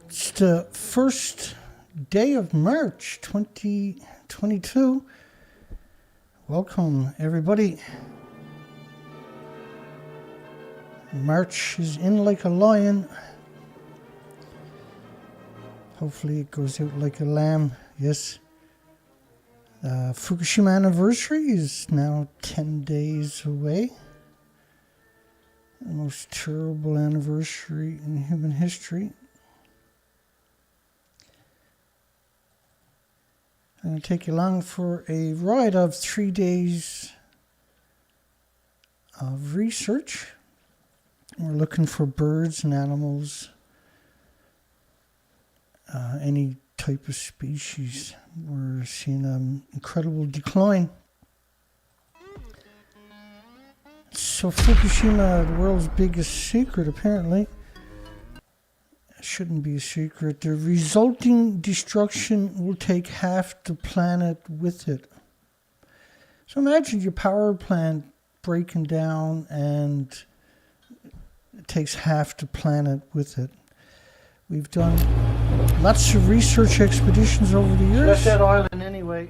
It's the first day of March 2022. Welcome, everybody. March is in like a lion. Hopefully it goes out like a lamb. Yes. Fukushima anniversary is now 10 days away. The most terrible anniversary in human history. I'm going to take you along for a ride of 3 days of research. We're looking for birds and animals, any type of species. We're seeing an incredible decline. So Fukushima, the world's biggest secret, apparently. Shouldn't be a secret. The resulting destruction will take half the planet with it. So imagine your power plant breaking down and it takes half the planet with it. We've done lots of research expeditions over the years. That's that island anyway.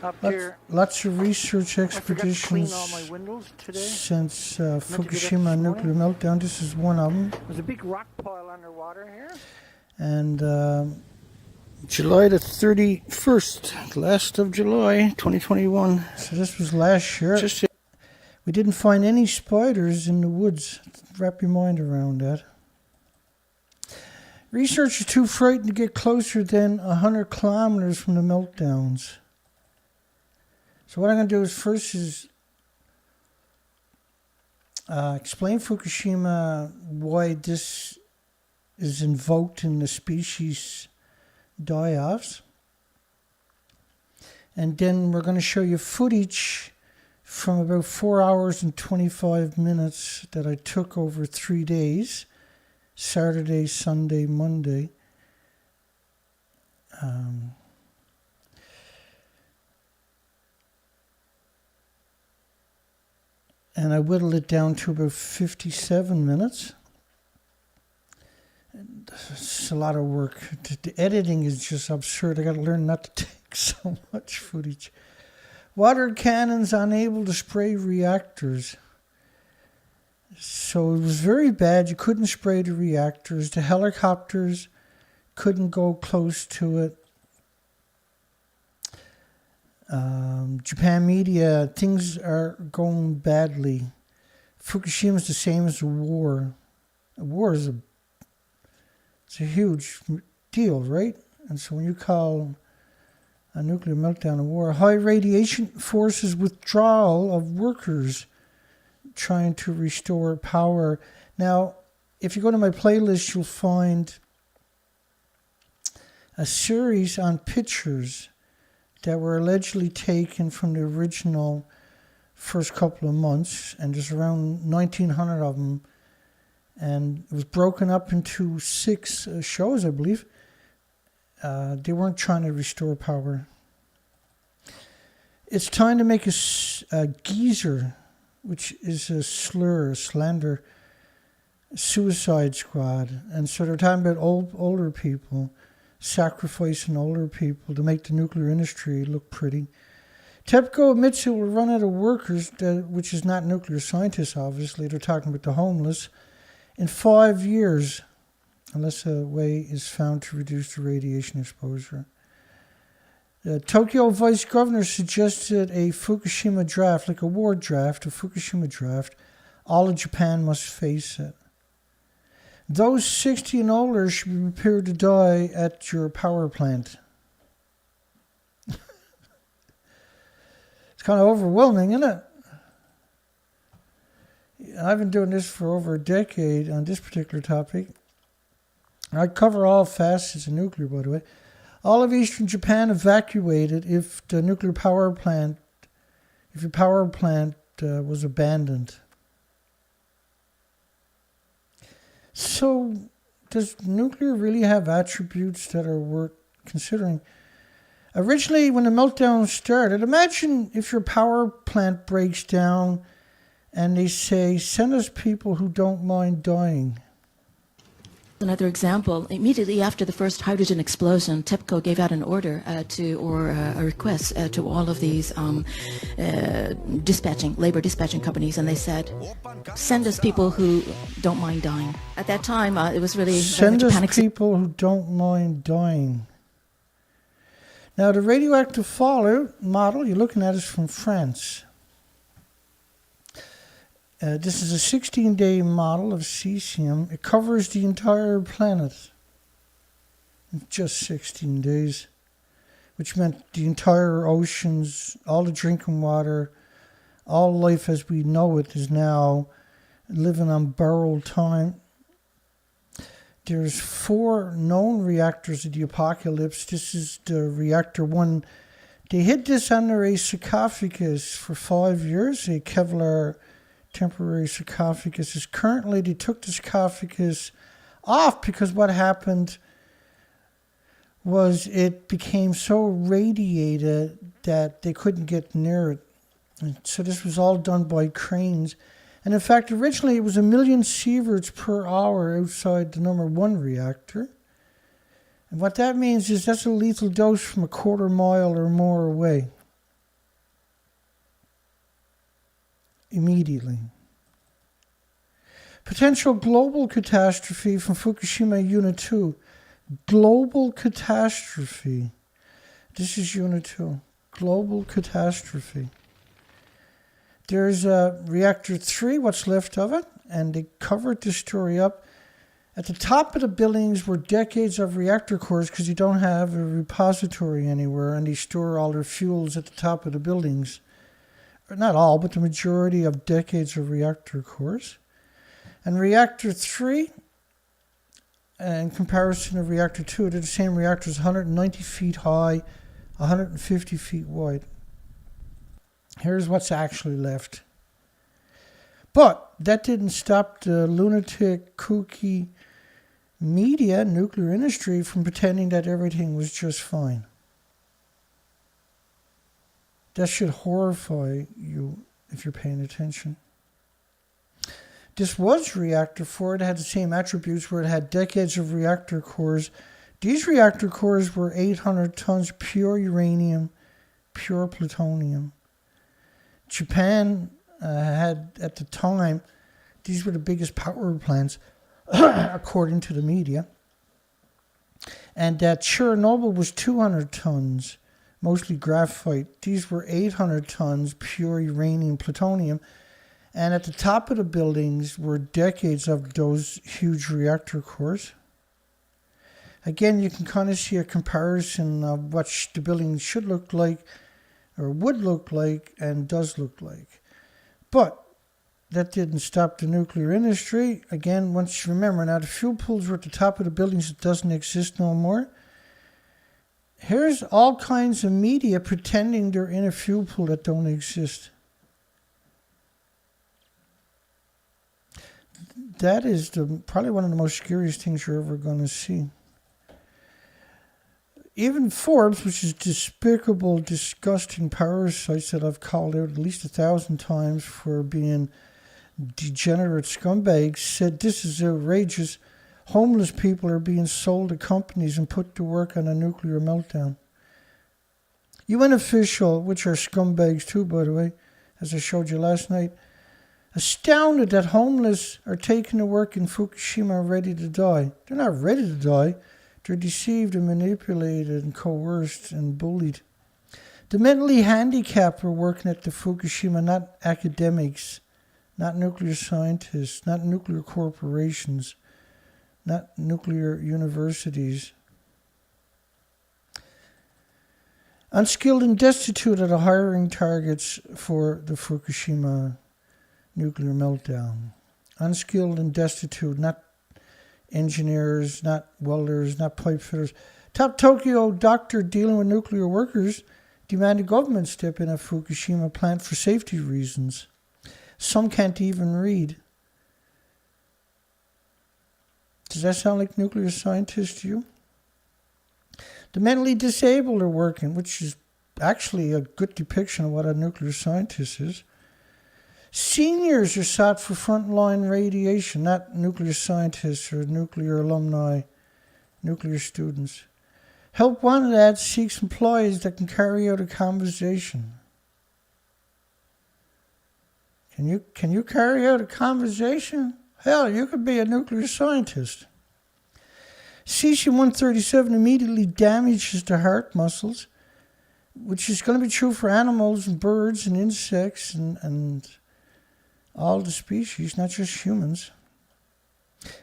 Up here. Lots of research expeditions all my windows today. Since Fukushima nuclear meltdown. This is one of them. There's a big rock pile underwater here. And July the 31st, last of July, 2021. So this was last year. We didn't find any spiders in the woods. Wrap your mind around that. Researchers are too frightened to get closer than 100 kilometers from the meltdowns. So what I'm going to do is first explain Fukushima, why this is invoked in the species die-offs. And then we're going to show you footage from about 4 hours and 25 minutes that I took over 3 days, Saturday, Sunday, Monday. And I whittled it down to about 57 minutes. It's a lot of work. The editing is just absurd. I got to learn not to take so much footage. Water cannons unable to spray reactors. So it was very bad. You couldn't spray the reactors. The helicopters couldn't go close to it. Japan media, things are going badly. Fukushima is the same as a war. A war is it's a huge deal, right? And so when you call a nuclear meltdown a war, high radiation forces withdrawal of workers trying to restore power. Now, if you go to my playlist, you'll find a series on pictures that were allegedly taken from the original first couple of months, and there's around 1,900 of them, and it was broken up into 6 shows, I believe. They weren't trying to restore power. It's time to make a geezer, which is a slur, a slander, suicide squad. And so they're talking about older people, sacrificing older people to make the nuclear industry look pretty. TEPCO admits it will run out of workers, which is not nuclear scientists, obviously. They're talking about the homeless. In 5 years, unless a way is found to reduce the radiation exposure. The Tokyo vice governor suggested a Fukushima draft, like a war draft, a Fukushima draft. All of Japan must face it. Those 60 and older should be prepared to die at your power plant. It's kind of overwhelming, isn't it? I've been doing this for over a decade on this particular topic. I cover all facets of nuclear, by the way. All of eastern Japan evacuated if your power plant was abandoned. So, does nuclear really have attributes that are worth considering? Originally, when the meltdown started, imagine if your power plant breaks down and they say, send us people who don't mind dying. Another example, immediately after the first hydrogen explosion, TEPCO gave out an order a request to all of these labor dispatching companies, and they said, send us people who don't mind dying. At that time, it was really Send very much a us panic people who don't mind dying. Now, the radioactive fallout model you're looking at is from France. This is a 16-day model of cesium. It covers the entire planet in just 16 days, which meant the entire oceans, all the drinking water, all life as we know it is now living on borrowed time. There's 4 known reactors of the apocalypse. This is the reactor 1. They hid this under a sarcophagus for 5 years, a Kevlar temporary sarcophagus. Currently, they took the sarcophagus off because what happened was it became so radiated that they couldn't get near it. And so this was all done by cranes. And in fact, originally it was 1 million sieverts per hour outside the number 1 reactor. And what that means is that's a lethal dose from a quarter mile or more away. Immediately. Potential global catastrophe from Fukushima Unit 2. Global catastrophe. This is Unit 2. Global catastrophe. There's reactor 3, what's left of it, and they covered this story up. At the top of the buildings were decades of reactor cores because you don't have a repository anywhere, and they store all their fuels at the top of the buildings. Not all, but the majority of decades of reactor cores. And reactor 3, in comparison to reactor 2, they're the same reactors, 190 feet high, 150 feet wide. Here's what's actually left. But that didn't stop the lunatic, kooky media, nuclear industry from pretending that everything was just fine. That should horrify you if you're paying attention. This was reactor 4. It had the same attributes where it had decades of reactor cores. These reactor cores were 800 tons pure uranium, pure plutonium. Japan had, at the time, these were the biggest power plants, according to the media. And that Chernobyl was 200 tons, mostly graphite. These were 800 tons pure uranium, plutonium. And at the top of the buildings were decades of those huge reactor cores. Again, you can kind of see a comparison of what the building should look like, or would look like, and does look like. But that didn't stop the nuclear industry. Again, once you remember, now the fuel pools were at the top of the buildings. It doesn't exist no more. Here's all kinds of media pretending they're in a fuel pool that don't exist. That is probably one of the most scariest things you're ever going to see. Even Forbes, which is despicable, disgusting parasites that I've called out at least 1,000 times for being degenerate scumbags, said this is outrageous. Homeless people are being sold to companies and put to work on a nuclear meltdown. UN official, which are scumbags too, by the way, as I showed you last night, astounded that homeless are taken to work in Fukushima ready to die. They're not ready to die. They're deceived and manipulated and coerced and bullied. The mentally handicapped are working at the Fukushima, not academics, not nuclear scientists, not nuclear corporations, not nuclear universities. Unskilled and destitute are the hiring targets for the Fukushima nuclear meltdown. Unskilled and destitute, not engineers, not welders, not pipe fitters. Top Tokyo doctor dealing with nuclear workers demanded government step in at Fukushima plant for safety reasons. Some can't even read. Does that sound like nuclear scientists to you? The mentally disabled are working, which is actually a good depiction of what a nuclear scientist is. Seniors are sought for frontline radiation, not nuclear scientists or nuclear alumni, nuclear students. Help Wanted ad seeks employees that can carry out a conversation. Can you carry out a conversation? Hell, you could be a nuclear scientist. Cesium-137 immediately damages the heart muscles, which is going to be true for animals and birds and insects and all the species, not just humans.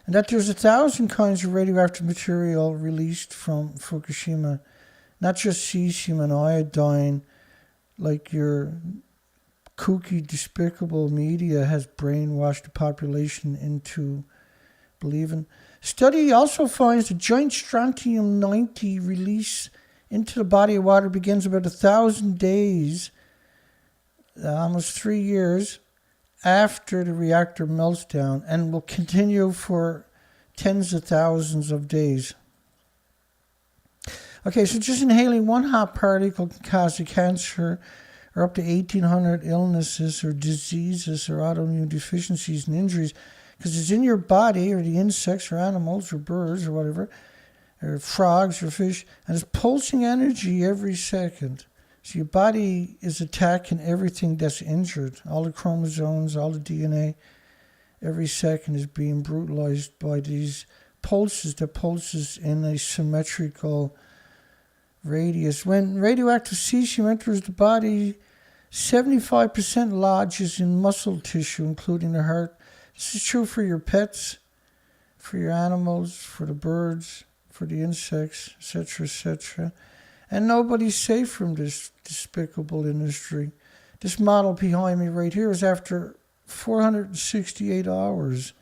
And that there's 1,000 kinds of radioactive material released from Fukushima, not just cesium and iodine, like your kooky, despicable media has brainwashed the population into believing. Study also finds the joint strontium-90 release into the body of water begins about 1,000 days, almost 3 years, after the reactor melts down and will continue for tens of thousands of days. Okay, so just inhaling one hot particle can cause a cancer or up to 1,800 illnesses or diseases or autoimmune deficiencies and injuries because it's in your body or the insects or animals or birds or whatever, or frogs or fish, and it's pulsing energy every second. So your body is attacking everything that's injured. All the chromosomes, all the DNA, every second is being brutalized by these pulses that pulses in a symmetrical radius. When radioactive cesium enters the body, 75% lodges in muscle tissue, including the heart. This is true for your pets, for your animals, for the birds, for the insects, etc., etc. And nobody's safe from this despicable industry. This model behind me right here is after 468 hours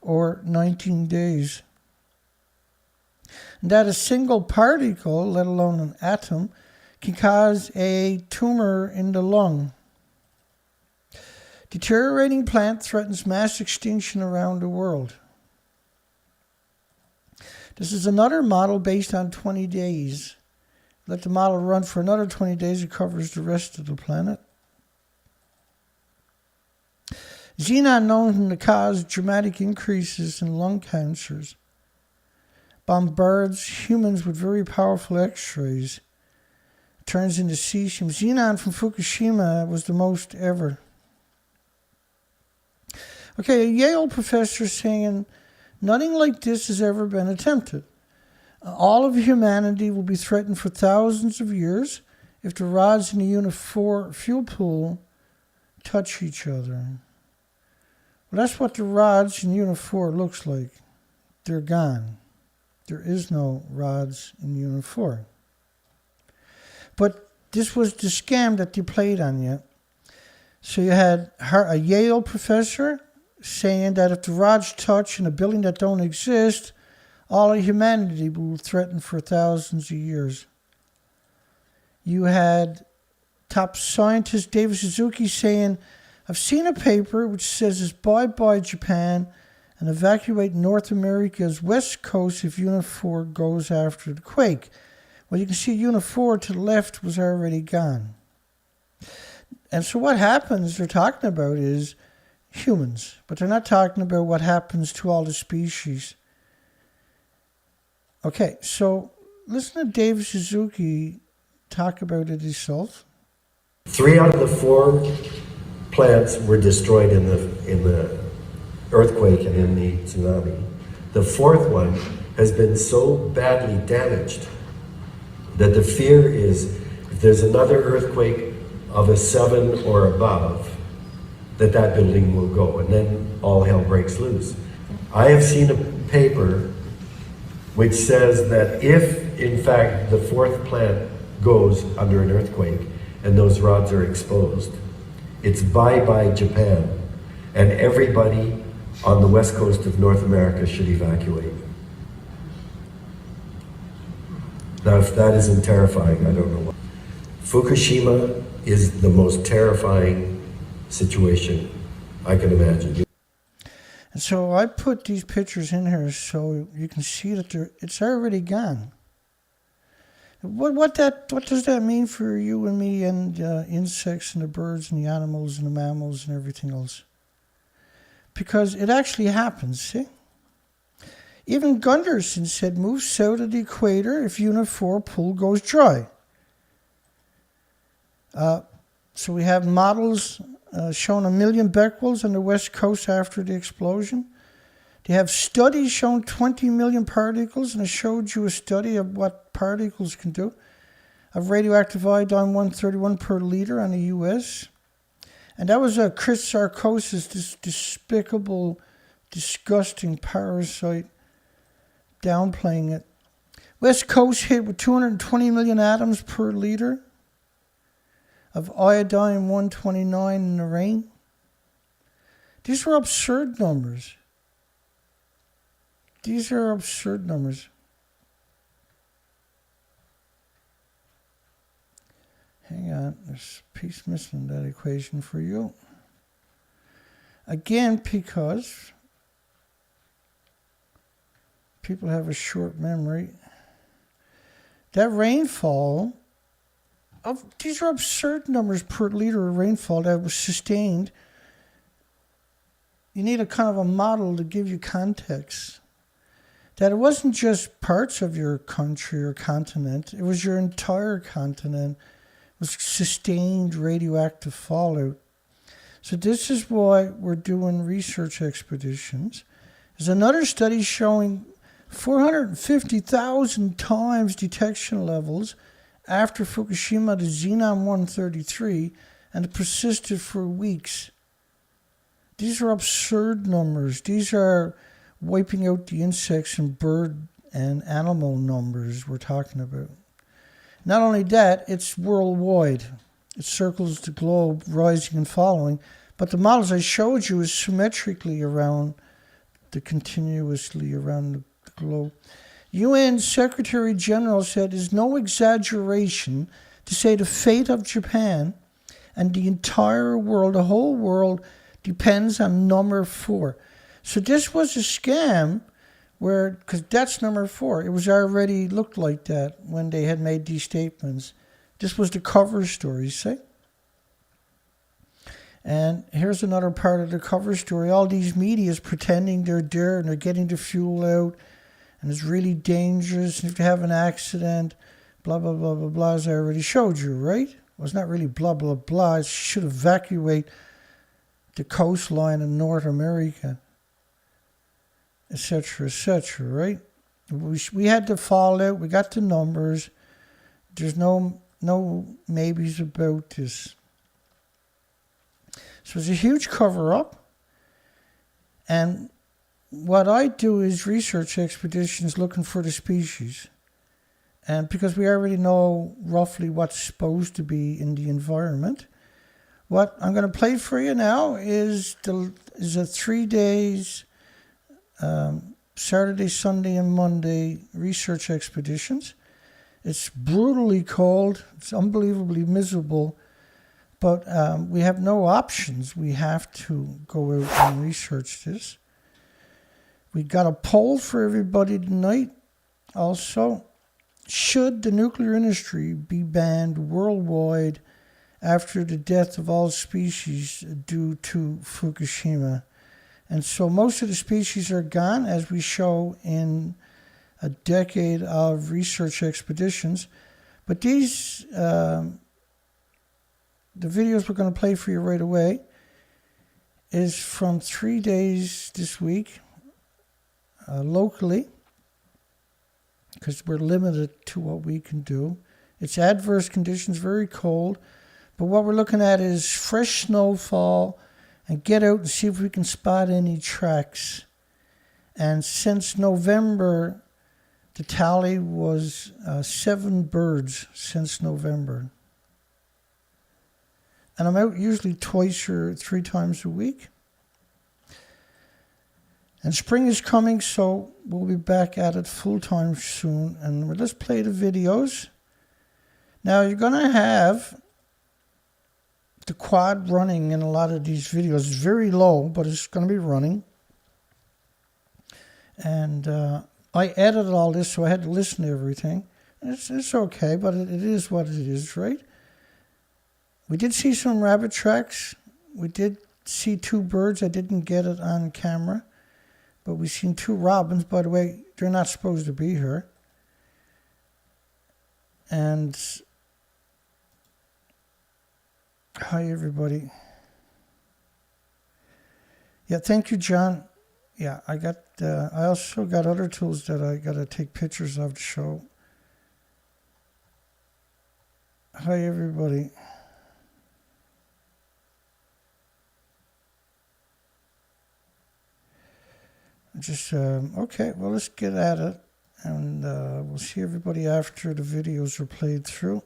or 19 days. And that a single particle, let alone an atom, can cause a tumor in the lung. Deteriorating plant threatens mass extinction around the world. This is another model based on 20 days. Let the model run for another 20 days. It covers the rest of the planet. Xenon known to cause dramatic increases in lung cancers. Bombards humans with very powerful X-rays. Turns into cesium. Xenon from Fukushima was the most ever. Okay, a Yale professor saying, nothing like this has ever been attempted. All of humanity will be threatened for thousands of years if the rods in the Unit 4 fuel pool touch each other. Well, that's what the rods in Unit 4 looks like. They're gone. There is no rods in Unit 4. But this was the scam that they played on you. So you had a Yale professor saying that if the rods touch in a building that don't exist, all of humanity will be threatened for thousands of years. You had top scientist David Suzuki saying, I've seen a paper which says it's bye-bye Japan and evacuate North America's west coast if Unit 4 goes after the quake. Well, you can see Unit 4 to the left was already gone. And so what happens they're talking about is humans, but they're not talking about what happens to all the species. Okay, so listen to David Suzuki talk about it himself. 3 out of the 4 plants were destroyed in the earthquake and in the tsunami. The 4th one has been so badly damaged that the fear is if there's another earthquake of a 7 or above, that building will go, and then all hell breaks loose. I have seen a paper which says that if, in fact, the 4th plant goes under an earthquake and those rods are exposed, it's bye-bye Japan, and everybody on the west coast of North America should evacuate. Now, if that isn't terrifying, I don't know what. Fukushima is the most terrifying situation I can imagine. And so I put these pictures in here so you can see that it's already gone. What does that mean for you and me and insects and the birds and the animals and the mammals and everything else? Because it actually happens, see? Even Gunderson said, move south of the equator if Unit 4 pool goes dry. So we have models showing 1 million becquerels on the west coast after the explosion. They have studies showing 20 million particles, and I showed you a study of what particles can do, of radioactive iodine-131 per liter on the US. And that was a Chris Sarkosis, this despicable, disgusting parasite, downplaying it. West Coast hit with 220 million atoms per liter of iodine-129 in the rain. These were absurd numbers. These are absurd numbers. Hang on, there's a piece missing in that equation for you. Again, because people have a short memory. That rainfall, these are absurd numbers per liter of rainfall that was sustained. You need a kind of a model to give you context. That it wasn't just parts of your country or continent, it was your entire continent. It was sustained radioactive fallout. So this is why we're doing research expeditions. There's another study showing 450,000 times detection levels after Fukushima, the Xenon-133, and it persisted for weeks. These are absurd numbers. These are wiping out the insects and bird and animal numbers we're talking about. Not only that, it's worldwide. It circles the globe, rising and falling. But the models I showed you is symmetrically around continuously around the globe. UN Secretary General said it's no exaggeration to say the fate of Japan and the entire world, the whole world, depends on number 4. So this was a scam because that's number 4. It was already looked like that when they had made these statements. This was the cover story, see? And here's another part of the cover story. All these medias pretending they're there and they're getting the fuel out and it's really dangerous. And if you have an accident, blah, blah, blah, blah, blah, as I already showed you, right? Well, it's not really blah, blah, blah. It should evacuate the coastline in North America, etc., right? We had the fallout. We got the numbers. There's no maybes about this. So it's a huge cover-up. And what I do is research expeditions looking for the species. And because we already know roughly what's supposed to be in the environment, what I'm going to play for you now is a 3 days, Saturday, Sunday, and Monday research expeditions. It's brutally cold. It's unbelievably miserable. But we have no options. We have to go out and research this. We got a poll for everybody tonight. Also, should the nuclear industry be banned worldwide after the death of all species due to Fukushima? And so most of the species are gone, as we show in a decade of research expeditions. But these, the videos we're going to play for you right away is from 3 days this week, locally, because we're limited to what we can do. It's adverse conditions, very cold. But what we're looking at is fresh snowfall, and get out and see if we can spot any tracks. And since November, the tally was 7 birds since November. And I'm out usually 2 or 3 times a week. And spring is coming, so we'll be back at it full time soon. And let's play the videos. Now you're going to have the quad running in a lot of these videos. It's very low, but it's going to be running. And I edited all this, so I had to listen to everything. It's okay, but it is what it is, right? We did see some rabbit tracks. We did see 2 birds. I didn't get it on camera. But we've seen 2 robins. By the way, they're not supposed to be here. And hi, everybody. Yeah, thank you, John. Yeah, I also got other tools that I got to take pictures of to show. Hi, everybody. Just, okay, well, let's get at it. And we'll see everybody after the videos are played through.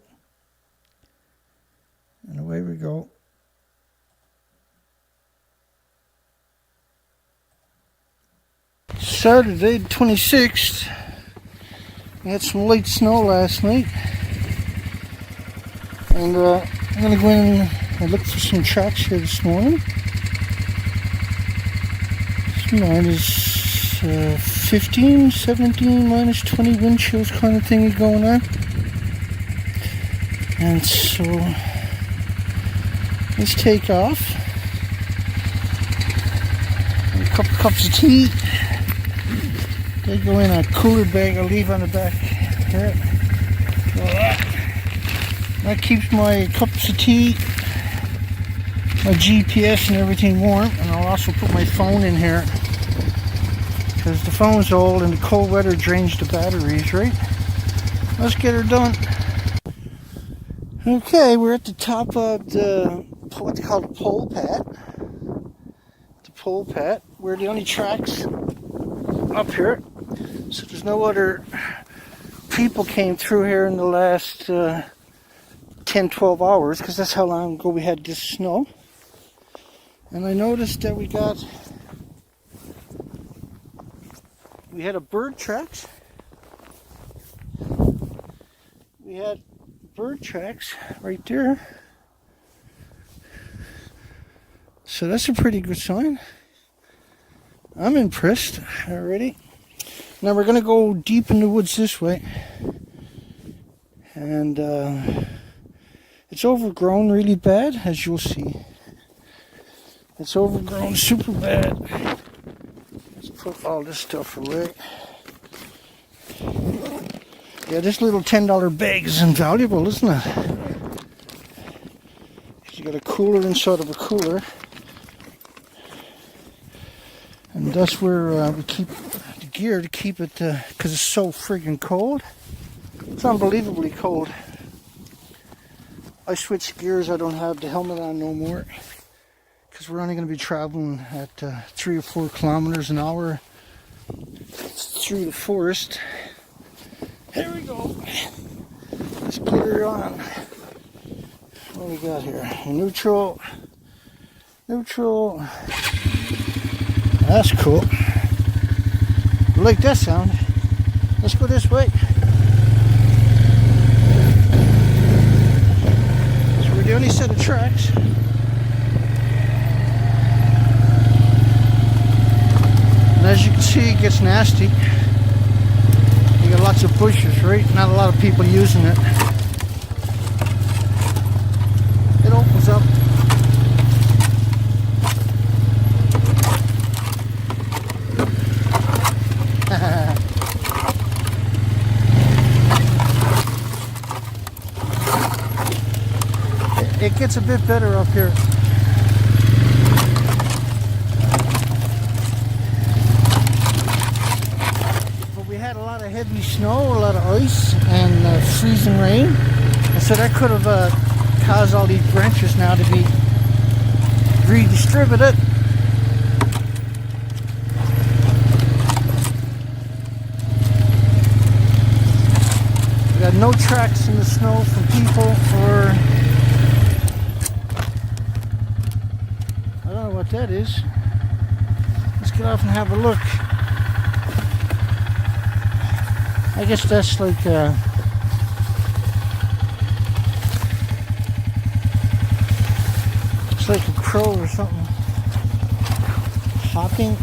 And away we go. Saturday, the 26th. We had some light snow last night. And I'm going to go in and look for some tracks here this morning. Mine is 15, 17, minus 20 wind chills kind of thing going on. And so let's take off. A couple cups of tea. They go in a cooler bag I'll leave on the back here. That keeps my cups of tea, my GPS and everything warm. And I'll also put my phone in here, because the phone's old and the cold weather drains the batteries, right? Let's get her done. Okay, we're at the top of the, what they call the pole pat. The pole pat. We're the only tracks up here. So there's no other people came through here in the last 10, 12 hours, because that's how long ago we had this snow. And I noticed that we had a bird tracks. We had bird tracks right there. So that's a pretty good sign. I'm impressed already. Now we're going to go deep in the woods this way. And it's overgrown really bad, as you'll see. It's overgrown super bad. Let's put all this stuff away. Yeah, this little $10 bag is invaluable, isn't it? You got a cooler inside of a cooler. And that's where we keep the gear to keep it, because it's so friggin' cold. It's unbelievably cold. I switched gears. I don't have the helmet on no more, because we're only going to be traveling at 3 or 4 kilometers an hour through the forest. Here we go. Let's put her on. What do we got here? Neutral. Neutral. That's cool. I like that sound. Let's go this way. So we're the only set of tracks. And as you can see, it gets nasty. You got lots of bushes, right? Not a lot of people using it. It opens up. It gets a bit better up here. But we had a lot of heavy snow, a lot of ice, and freezing rain. And so that could have caused all these branches now to be redistributed. We got no tracks in the snow from people or... what that is. Let's get off and have a look. I guess that's like it's like a crow or something hopping.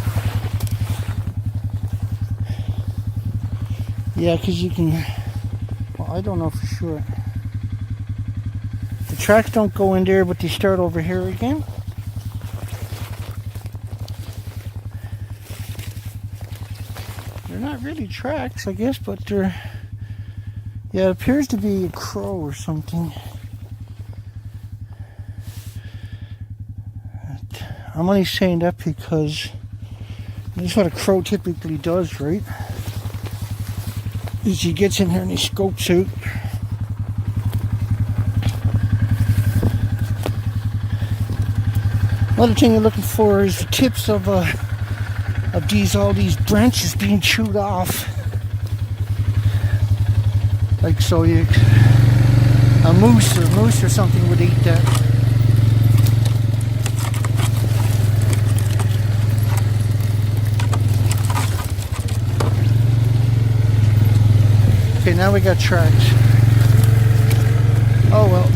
Yeah, because you can, well, I don't know for sure. The tracks don't go in there, but they start over here again. They're not really tracks, I guess, but they're... Yeah, it appears to be a crow or something. I'm only saying that because that's what a crow typically does, right? Is he gets in here and he scopes out. Another thing you're looking for is the tips of all these branches being chewed off. Like so, a moose or something would eat that. Okay, now we got tracks. Oh well.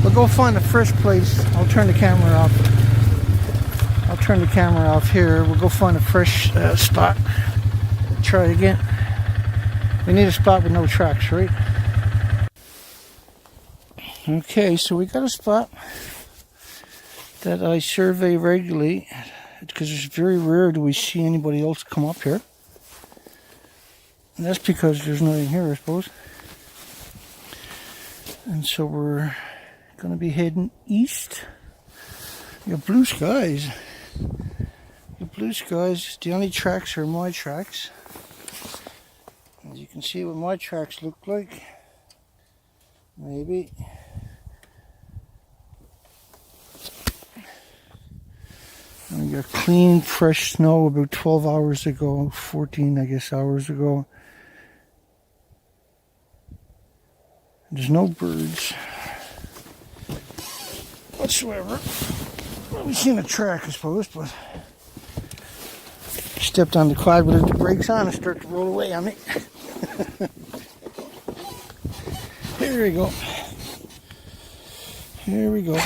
We'll go find a fresh place. I'll turn the camera off. I'll turn the camera off here. We'll go find a fresh spot. Try again. We need a spot with no tracks, right? Okay, so we got a spot that I survey regularly because it's very rare do we see anybody else come up here. And that's because there's nothing here, I suppose. And so we're going to be heading east. You got blue skies. The blue skies. The only tracks are my tracks. As you can see what my tracks look like. Maybe. And we got clean, fresh snow about 12 hours ago. 14, I guess, hours ago. There's no birds whatsoever. Well, we've seen a track, I suppose, but stepped on the quad with the brakes on and start to roll away on me. Here we go. Here we go.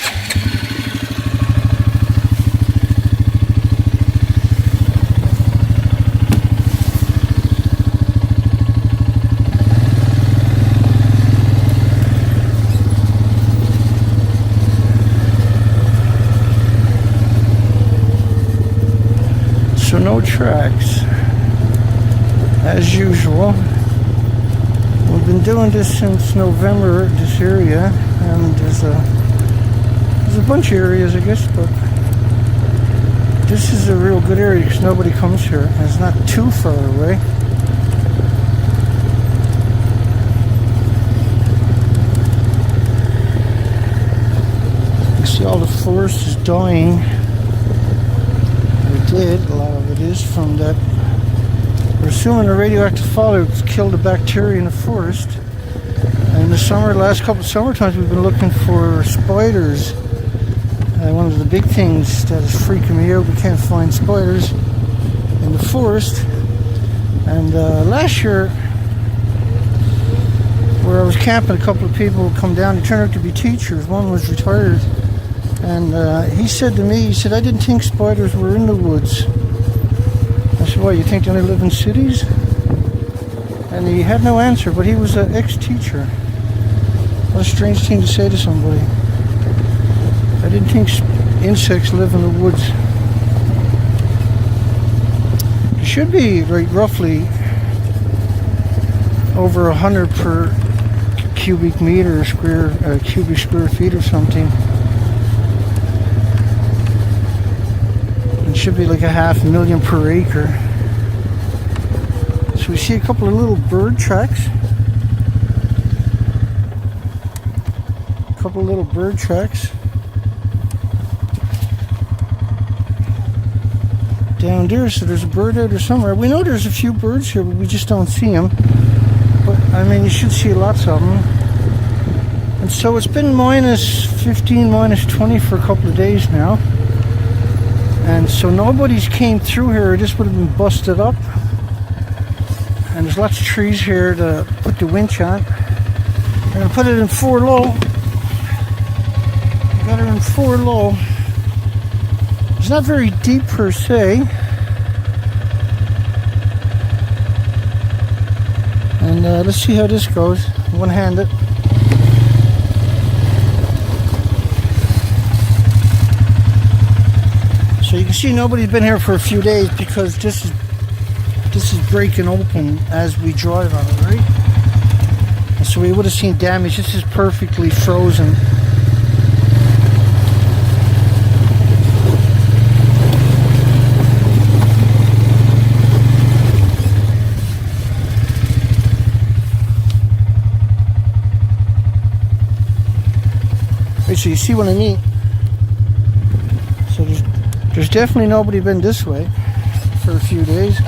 So no tracks, as usual. We've been doing this since November, this area, and there's a bunch of areas, I guess, but this is a real good area because nobody comes here, and it's not too far away. You see all the forest is dying. A lot of it is from that. We're assuming the radioactive fallout killed the bacteria in the forest. And in the summer, last couple of summer times, we've been looking for spiders. One of the big things that is freaking me out, we can't find spiders in the forest. And last year, where I was camping, a couple of people would come down. They turned out to be teachers. One was retired. And he said to me, I didn't think spiders were in the woods. I said, what, you think they only live in cities? And he had no answer, but he was an ex-teacher. What a strange thing to say to somebody. I didn't think insects live in the woods. There should be like roughly over 100 per cubic meter, cubic square feet or something. Should be like 500,000 per acre. So we see a couple of little bird tracks. A couple of little bird tracks. Down there, so there's a bird out there somewhere. We know there's a few birds here, but we just don't see them. But I mean, you should see lots of them. And so it's been minus 15, minus 20 for a couple of days now. And so nobody's came through here. This would have been busted up. And there's lots of trees here to put the winch on. I'm going to put it in 4 low. Got her in 4 low. It's not very deep per se. And let's see how this goes. One-handed. So you can see nobody's been here for a few days because this is breaking open as we drive on it, right? And so we would have seen damage. This is perfectly frozen. Right, so you see what I mean? So there's definitely nobody been this way for a few days.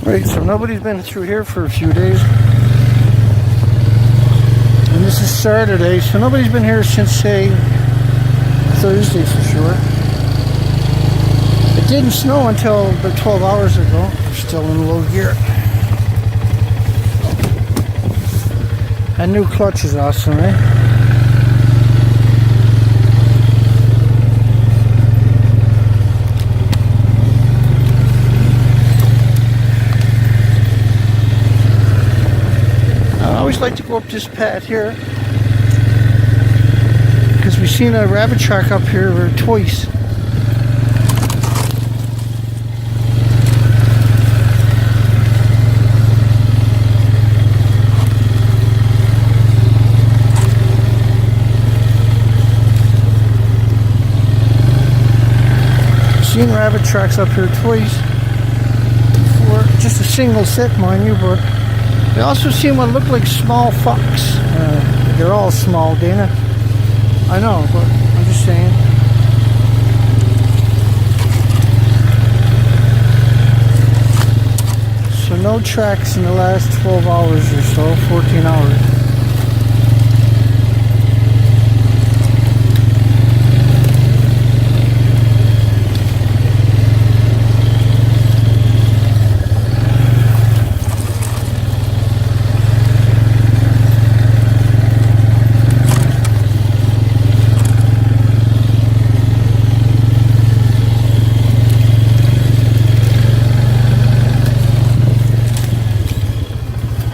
Right, so nobody's been through here for a few days. And this is Saturday, so nobody's been here since, say, Thursday for sure. It didn't snow until about 12 hours ago. We're still in low gear. That new clutch is awesome, eh? I always like to go up this path here because we've seen a rabbit track up here twice. Seen rabbit tracks up here twice before, just a single set, mind you, but I also seen what looked like small fox. They're all small, Dana. I know, but I'm just saying. So no tracks in the last 12 hours or so, 14 hours.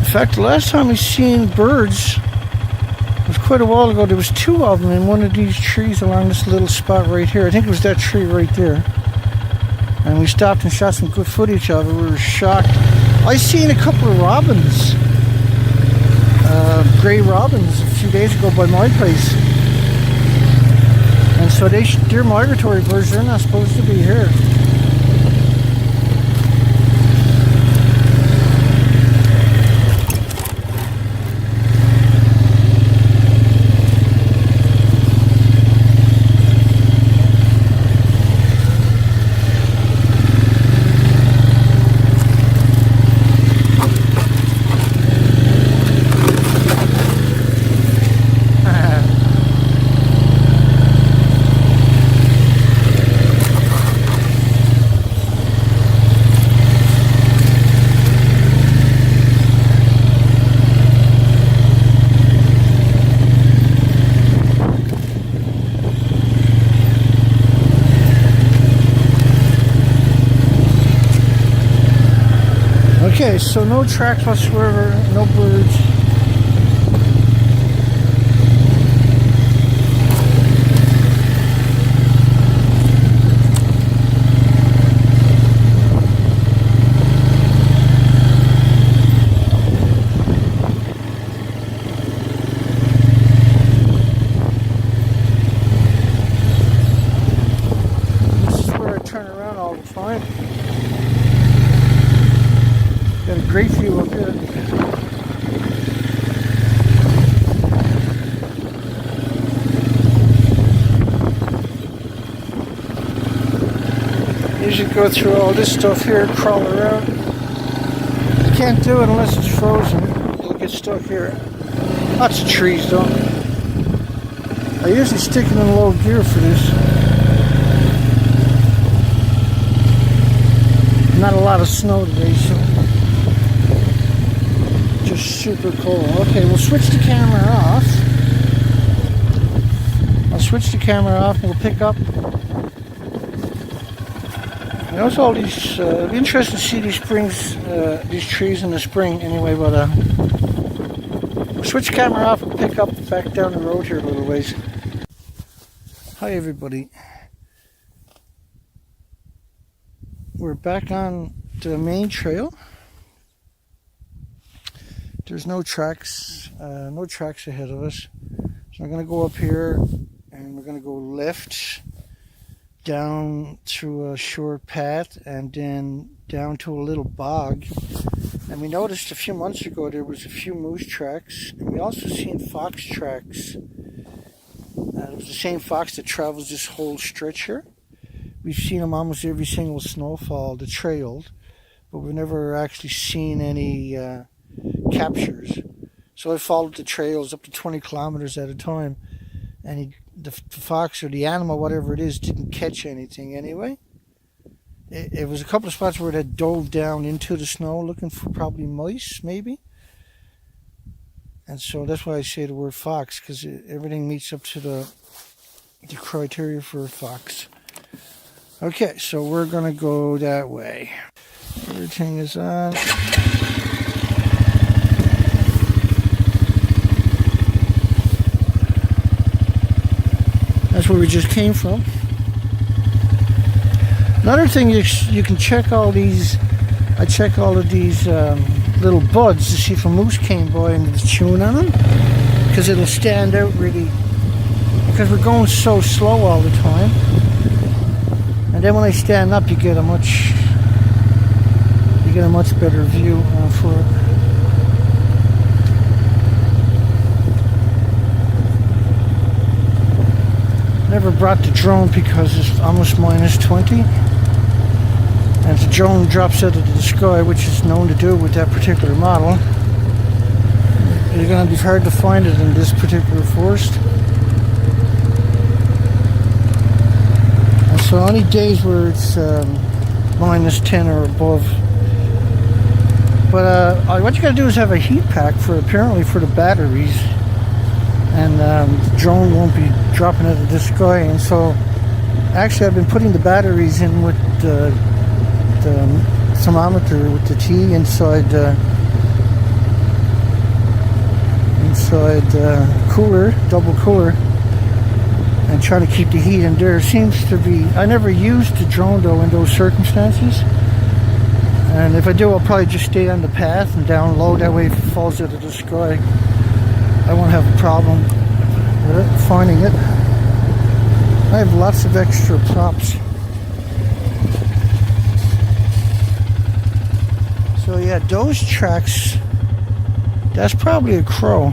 In fact, the last time we seen birds was quite a while ago. There was two of them in one of these trees along this little spot right here. I think it was that tree right there. And we stopped and shot some good footage of it. We were shocked. I seen a couple of robins, gray robins, a few days ago by my place. And so they're migratory birds. They're not supposed to be here. Okay, so no tracks whatsoever, no birds. This is where I turn around all the time. Got a great view up here. You should go through all this stuff here, crawl around. can't do it unless it's frozen. You'll get stuck here. Lots of trees though. I usually stick it in low gear for this. Not a lot of snow today, so just super cold. Okay, we'll switch the camera off. I'll switch the camera off and we'll pick up. Notice all these, it'd be interesting to see these springs, these trees in the spring anyway, but we'll switch the camera off and pick up back down the road here a little ways. Hi everybody. We're back on the main trail. There's no tracks ahead of us. So I'm going to go up here and we're going to go left down through a short path and then down to a little bog. And we noticed a few months ago there was a few moose tracks, and we also seen fox tracks. It was the same fox that travels this whole stretch here. We've seen them almost every single snowfall, the trailed, but we've never actually seen any captures. So I followed the trails up to 20 kilometers at a time, and the fox or the animal, whatever it is, didn't catch anything anyway. It was a couple of spots where it had dove down into the snow looking for probably mice, maybe. And so that's why I say the word fox, because everything meets up to the criteria for a fox. Okay, so we're going to go that way. Everything is on. That's where we just came from. Another thing, you can check all these. I check all of these little buds to see if a moose came by and was chewing on them, because it'll stand out really. Because we're going so slow all the time, and then when I stand up, you get a much better view for it. Never brought the drone because it's almost minus 20. And if the drone drops out of the sky, which is known to do with that particular model, it's going to be hard to find it in this particular forest. And so only days where it's minus 10 or above. But what you got to do is have a heat pack apparently for the batteries. And the drone won't be dropping out of the sky. And so actually I've been putting the batteries in with the thermometer with the T inside cooler, double cooler, and trying to keep the heat in there. Seems to be, I never used the drone though in those circumstances, and if I do, I'll probably just stay on the path and down low. That way if it falls out of the sky, I won't have a problem with it, finding it. I have lots of extra props. So yeah, those tracks, that's probably a crow,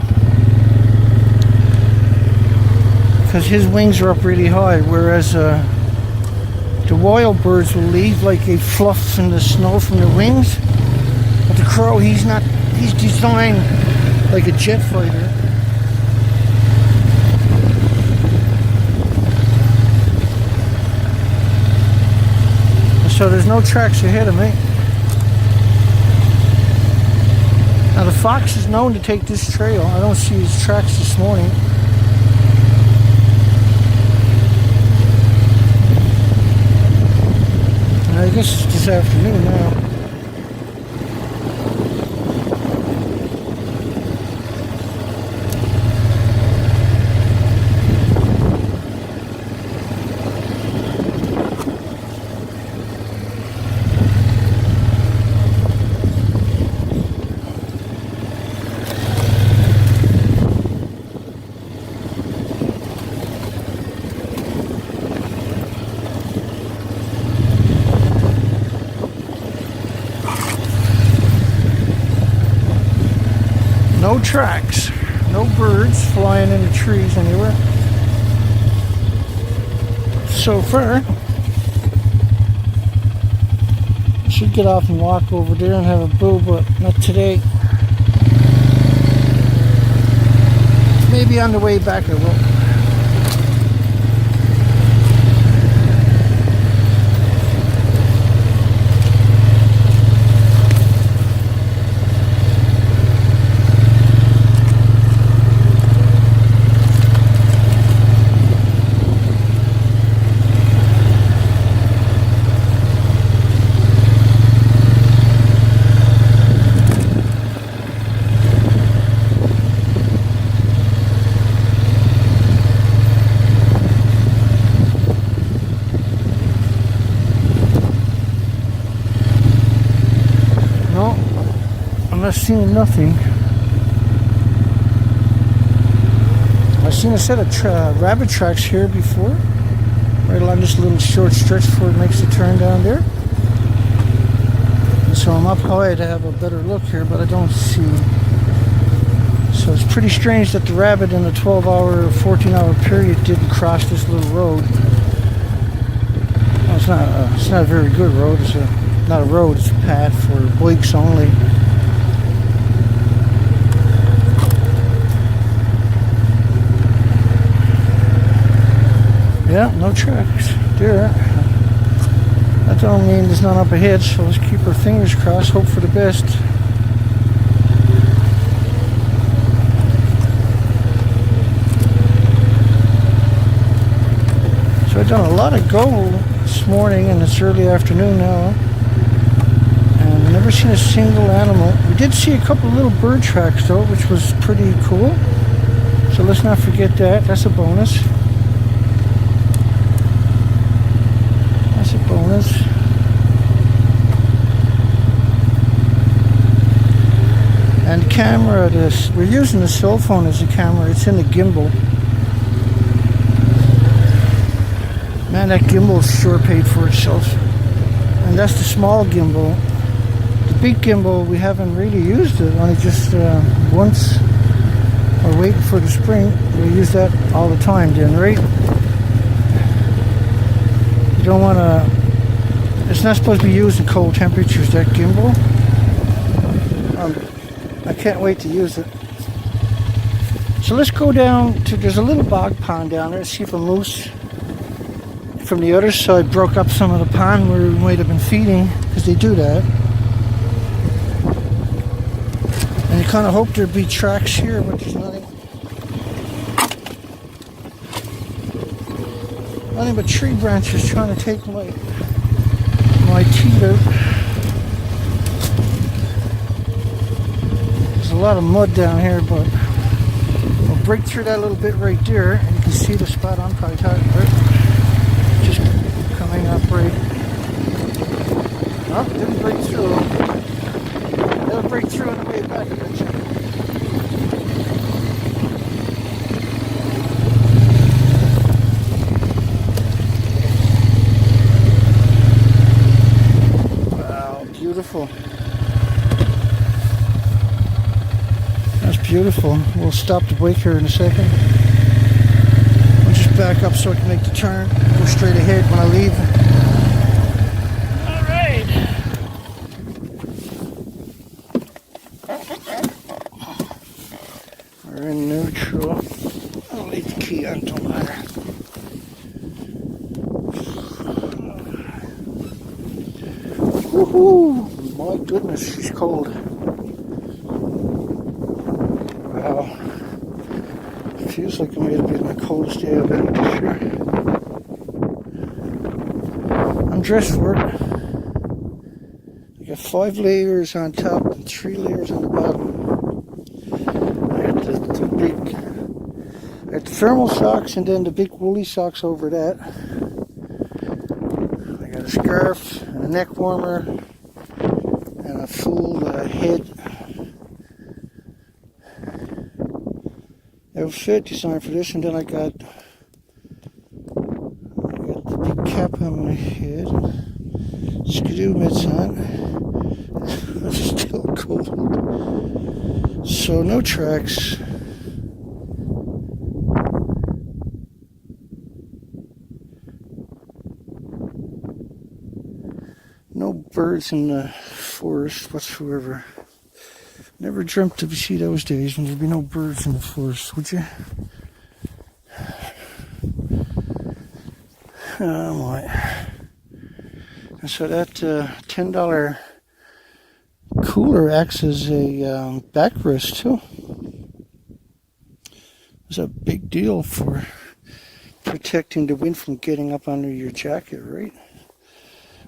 because his wings are up really high, whereas the wild birds will leave like a fluff in the snow from their wings, but the crow, he's designed like a jet fighter. So there's no tracks ahead of me. Now the fox is known to take this trail. I don't see his tracks this morning. And I guess it's this afternoon now. No tracks, no birds flying in the trees anywhere. So far, Should get off and walk over there and have a boo, but not today. Maybe on the way back I will. I've seen nothing. I've seen a set of rabbit tracks here before, right along this little short stretch before it makes the turn down there. And so I'm up high to have a better look here, but I don't see. So it's pretty strange that the rabbit in a 12-hour or 14-hour period didn't cross this little road. Well, it's not a very good road. It's not a road. It's a path for bikes only. Yeah, no tracks there. That don't mean there's none up ahead, so let's keep our fingers crossed, hope for the best. So I've done a lot of go this morning, and it's early afternoon now, and I've never seen a single animal. We did see a couple of little bird tracks though, which was pretty cool. So let's not forget that. That's a bonus. Bonus. And the camera, we're using the cell phone as a camera. It's in the gimbal. Man, that gimbal's sure paid for itself. And that's the small gimbal. The big gimbal, we haven't really used it. Only just once. We're waiting for the spring. We use that all the time then, right? You don't want to. It's not supposed to be used in cold temperatures, that gimbal. I can't wait to use it. So let's go down to, there's a little bog pond down there. See if a moose from the other side broke up some of the pond where we might have been feeding, because they do that. And you kind of hope there'd be tracks here, but there's nothing. Nothing but tree branches trying to take my teeth out. There's a lot of mud down here, but we'll break through that little bit right there, and you can see the spot I'm probably talking about. Just coming up right. Oh, didn't break through. It'll break through on the way back eventually. Beautiful. That's beautiful. We'll stop the bike here in a second. We'll just back up so I can make the turn. Go straight ahead when I leave. Alright. We're in neutral. I'll leave the key on, don't matter. Woohoo! My goodness, she's cold. Wow. Feels like it might have been the coldest day I've been this year. I'm dressed for it. I got 5 layers on top and 3 layers on the bottom. I got the thermal socks and then the big woolly socks over that. I got a scarf and a neck warmer and a full head outfit designed for this, and then I got the big cap on my head, skidoo mitts on. It's still cold, so no tracks. No birds in the forest whatsoever. Never dreamt to see those days when there'd be no birds in the forest, would you? Oh my. And so that $10 cooler acts as a backrest too. It's a big deal for protecting the wind from getting up under your jacket, right?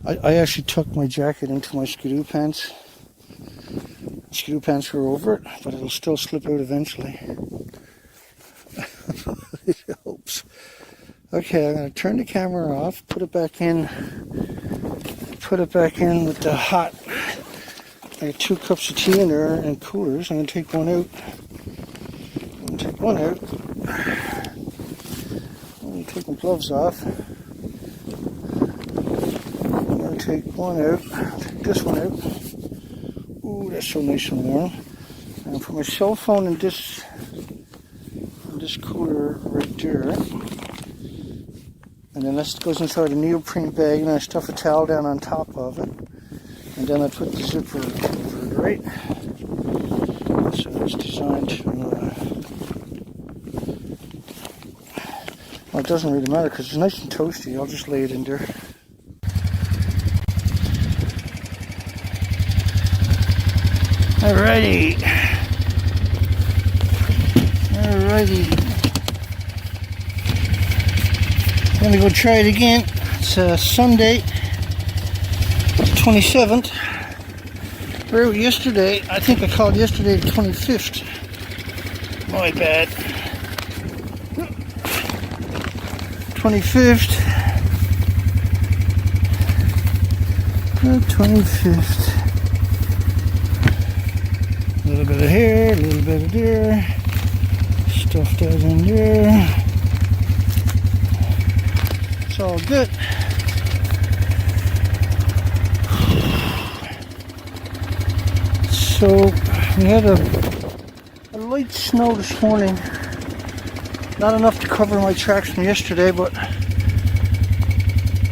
I actually tucked my jacket into my skidoo pants. Skidoo pants were over it, but it'll still slip out eventually. It helps. Okay, I'm going to turn the camera off, put it back in with the hot. I got 2 cups of tea in there and coolers. I'm going to take one out. I'm going to take one out. I'm going to take my gloves off. I'm going to take one out. Take this one out. Ooh, that's so nice and warm. And put my cell phone in this cooler right there. And then this goes inside a neoprene bag, and I stuff a towel down on top of it. And then I put the zipper over it, right? So it's designed to... well, it doesn't really matter because it's nice and toasty. I'll just lay it in there. Alrighty. I'm gonna go try it again. It's Sunday, 27th. Or yesterday, I think I called yesterday the 25th. My bad. 25th. The 25th. A little bit of here, a little bit of there. Stuff that in there. It's all good. So we had a light snow this morning. Not enough to cover my tracks from yesterday, but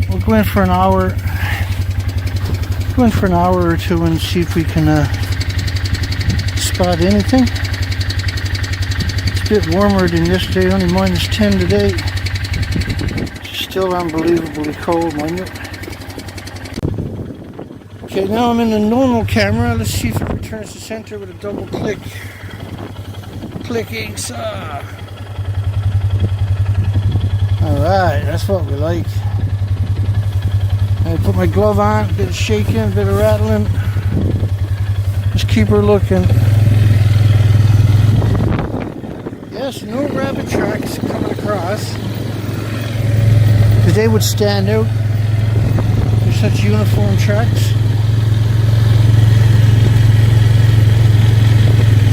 we'll go in for an hour. Go in for an hour or two and see if we can spot anything. It's a bit warmer than yesterday, only -10 today. Still unbelievably cold, mind you. Okay, now I'm in the normal camera. Let's see if it returns to center with a double click. Clicking saw. Alright, that's what we like. I put my glove on, a bit of shaking, a bit of rattling. Just keep her looking. Yes, no rabbit tracks coming across. Because they would stand out. They're such uniform tracks.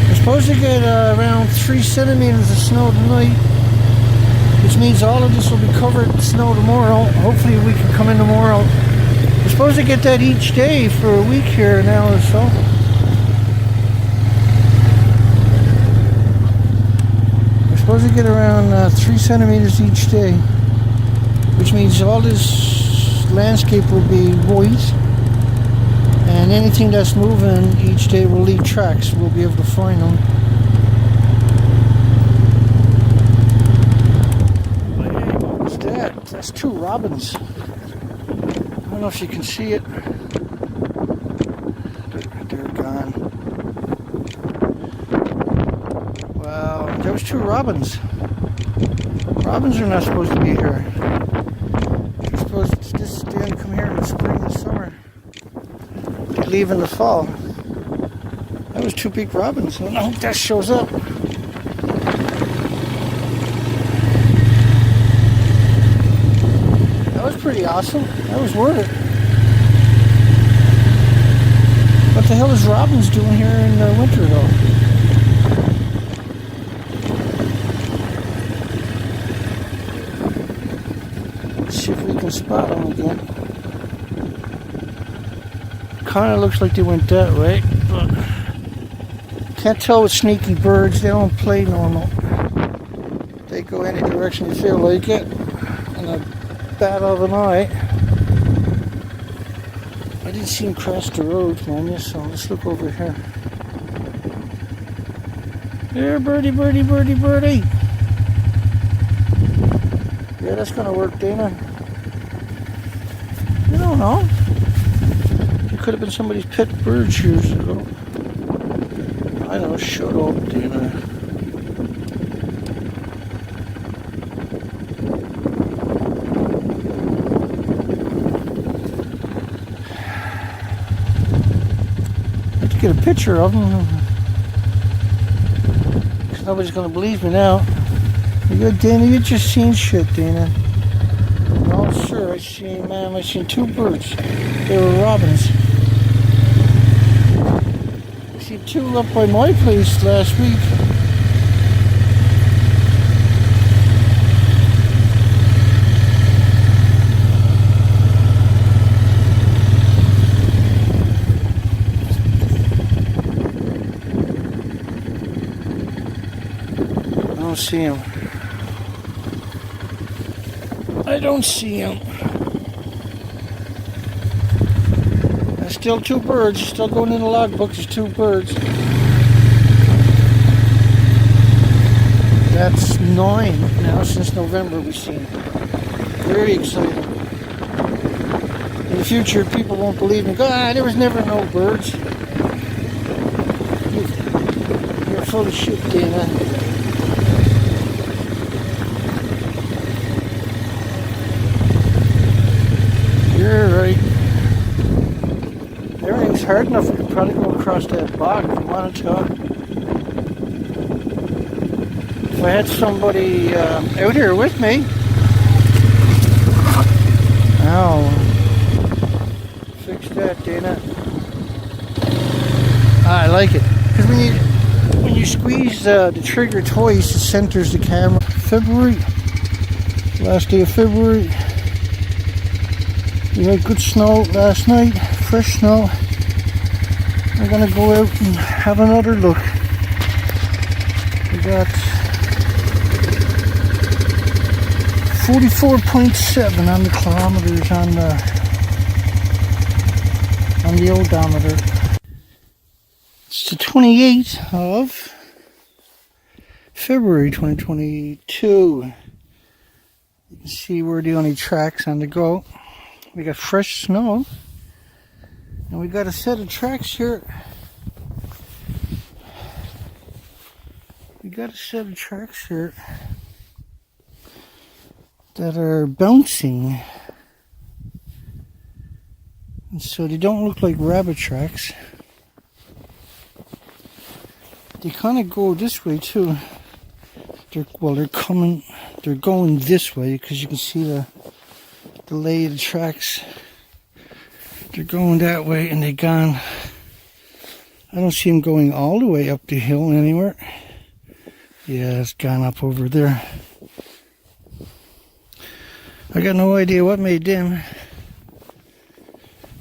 We're supposed to get around 3 centimeters of snow tonight, which means all of this will be covered in snow tomorrow. Hopefully we can come in tomorrow. We're supposed to get that each day for a week here now or so. We're supposed to get around 3 centimeters each day, which means all this landscape will be white, and anything that's moving each day will leave tracks. We'll be able to find them. What's that? That's 2 robins. I don't know if you can see it. They're gone. Wow, there was 2 robins. Robins are not supposed to be here. They're supposed to just come here in the spring and summer. They leave in the fall. That was 2 big robins. I hope that shows up. That was pretty awesome. That was worth it. What the hell is robins doing here in the winter though? See if we can spot them again. Kind of looks like they went that way, but can't tell with sneaky birds. They don't play normal. They go any direction you feel like it, in a bat of an eye. I didn't see him cross the road, man. Yes, so let's look over here. There, birdie, birdie, birdie, birdie. Yeah, that's gonna work, Dana. You don't know. It could have been somebody's pet bird years ago. I know, shut up, Dana. I have to get a picture of him. Because nobody's going to believe me now. You good, Dana? You just seen shit, Dana. Oh, sure, I seen 2 birds. They were robins. I seen 2 up by my place last week. I don't see him. I don't see him. There's still 2 birds. Still going in the logbook. There's 2 birds. That's 9 now since November we've seen. Very exciting. In the future, people won't believe me. Go, there was never no birds. You're full of shit, Dana. You're right. Everything's hard enough. We could probably go across that bog if we wanted to. If I had somebody out here with me. Ow. Fix that, Dana. I like it. Because when you squeeze the trigger twice, it centers the camera. February. Last day of February. We had good snow last night, fresh snow. I'm gonna go out and have another look. We got 44.7 on the kilometers on the odometer. It's the 28th of February 2022. You can see we're the only tracks on the go. We got fresh snow, and we got a set of tracks here. We got a set of tracks here that are bouncing, and so they don't look like rabbit tracks. They kind of go this way too. They're going this way because you can see the lay of the tracks. They're going that way and they're gone. I don't see them going all the way up the hill anywhere. Yeah, it's gone up over there. I got no idea what made them.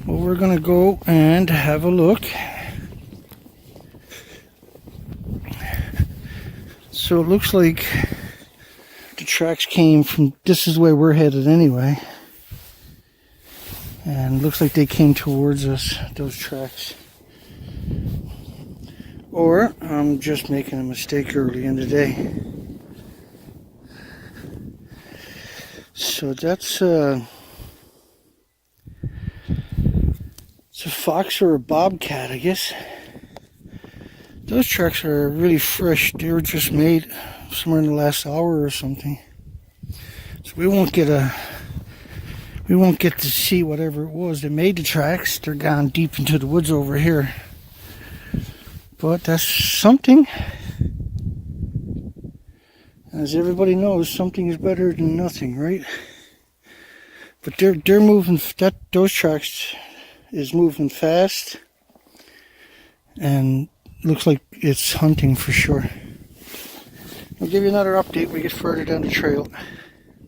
Well, we're gonna go and have a look. So it looks like the tracks came from, this is where we're headed anyway. And it looks like they came towards us, those tracks. Or I'm just making a mistake early in the day. So that's it's a fox or a bobcat, I guess. Those tracks are really fresh. They were just made somewhere in the last hour or something. So we won't get to see whatever it was that made the tracks. They're gone deep into the woods over here. But that's something. As everybody knows, something is better than nothing, right? But they're moving. Those tracks is moving fast, and looks like it's hunting for sure. I'll give you another update when we get further down the trail.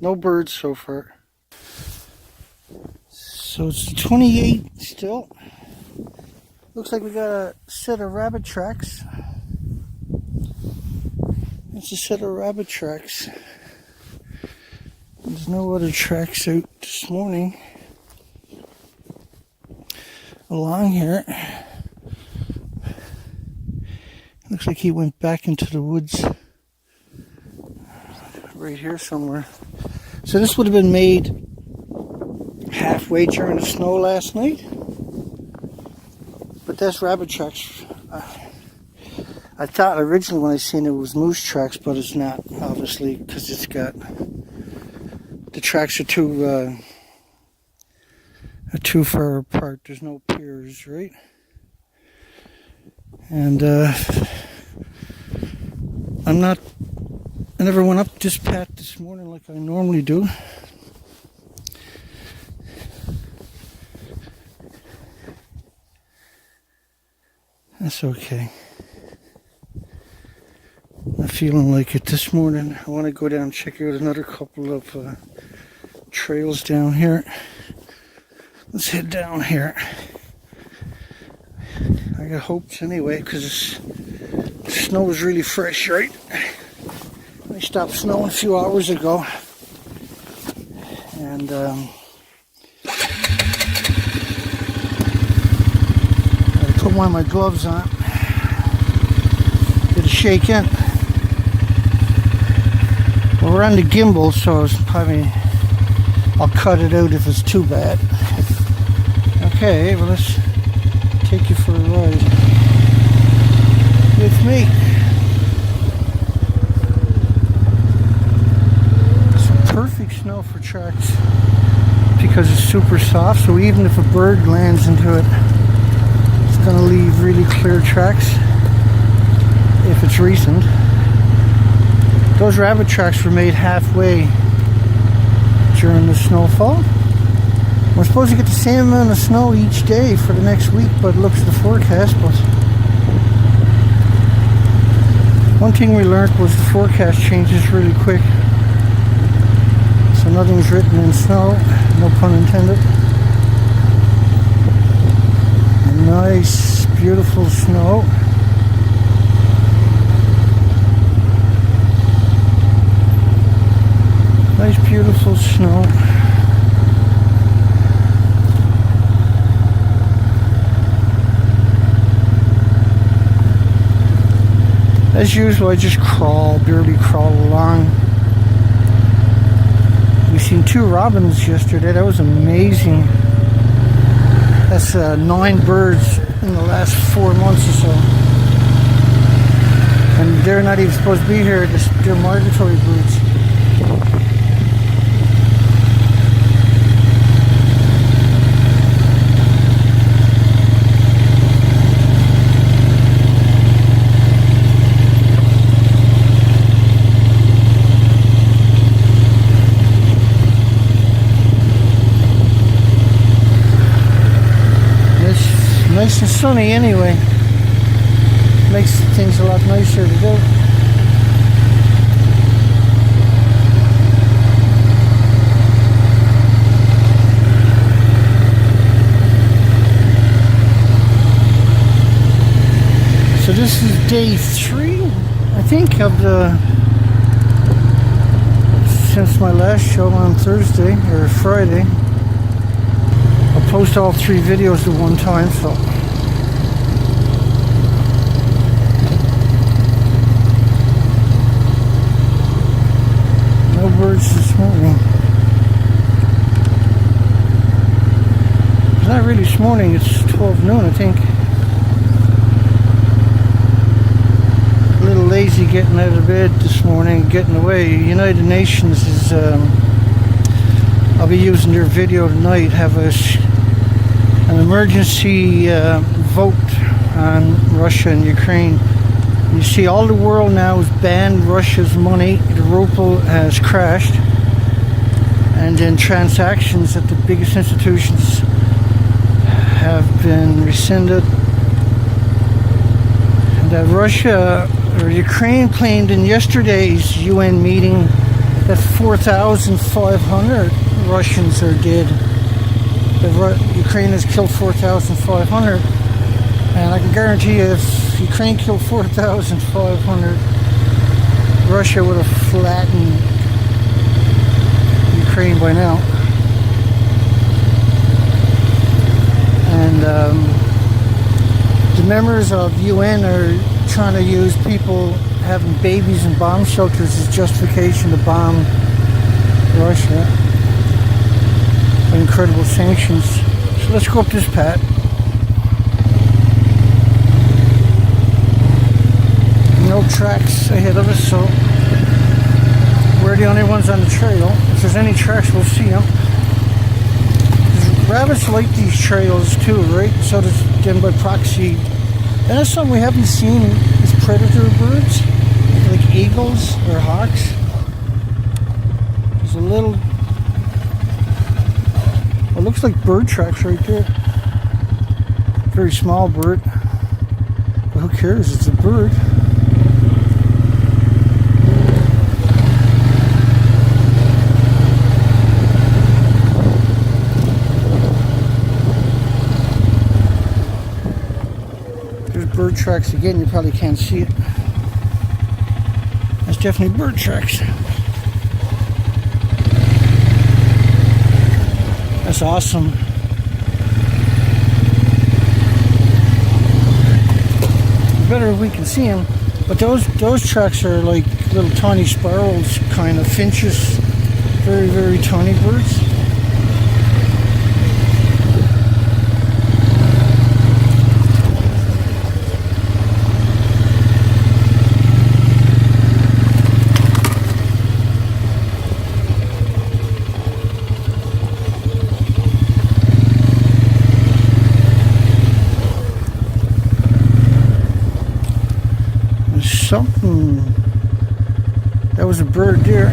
No birds so far. So it's the 28th still. Looks like we got a set of rabbit tracks. It's a set of rabbit tracks. There's no other tracks out this morning. along here. Looks like he went back into the woods right here somewhere. So this would have been made halfway during the snow last night. But that's rabbit tracks. I thought originally when I seen it was moose tracks, but it's not, obviously, because it's got, the tracks are too far apart. There's no piers, right? And I never went up this path this morning like I normally do. That's okay. I'm feeling like it this morning. I want to go down and check out another couple of trails down here. Let's head down here. I got hopes anyway, because the snow is really fresh, right? It stopped snowing a few hours ago. And I put one of my gloves on. Get a shake in. Well, we're on the gimbal, so it's probably, I'll cut it out if it's too bad. Okay, well, let's take you for a ride with me. Some perfect snow for tracks because it's super soft, so even if a bird lands into it, it's going to leave really clear tracks if it's recent. Those rabbit tracks were made halfway during the snowfall. We're supposed to get the same amount of snow each day for the next week, but it looks at the forecast. But one thing we learned was the forecast changes really quick. So nothing's written in snow, no pun intended. Nice, beautiful snow. Nice, beautiful snow. As usual, I just barely crawl along. We seen 2 robins yesterday. That was amazing. That's 9 birds in the last 4 months or so. And they're not even supposed to be here. They're migratory birds. Nice and sunny anyway. Makes things a lot nicer to do. So this is day 3, I think, of since my last show on Thursday or Friday. I'll post all 3 videos at one time, so no birds this morning. It's not really this morning, it's 12 noon, I think. A little lazy getting out of bed this morning, getting away. United Nations is, I'll be using their video tonight, have an emergency vote on Russia and Ukraine. You see, all the world now has banned Russia's money. The ruble has crashed, and then transactions at the biggest institutions have been rescinded. And Russia or Ukraine claimed in yesterday's UN meeting that 4,500 Russians are dead. Ukraine has killed 4,500, and I can guarantee you if Ukraine killed 4,500, Russia would have flattened Ukraine by now. And members of UN are trying to use people having babies in bomb shelters as justification to bomb Russia. Incredible sanctions. So let's go up this path. No tracks ahead of us, so we're the only ones on the trail. If there's any tracks, we'll see them. Rabbits like these trails too, right? So does them by proxy. And that's something we haven't seen is predator birds, like eagles or hawks. There's a little, it looks like bird tracks right there. Very small bird. But who cares? It's a bird. Bird tracks again, you probably can't see it. That's definitely bird tracks. That's awesome. Better if we can see them. But those tracks are like little tiny sparrows, kind of finches. Very, very tiny birds. Something. That was a bird there.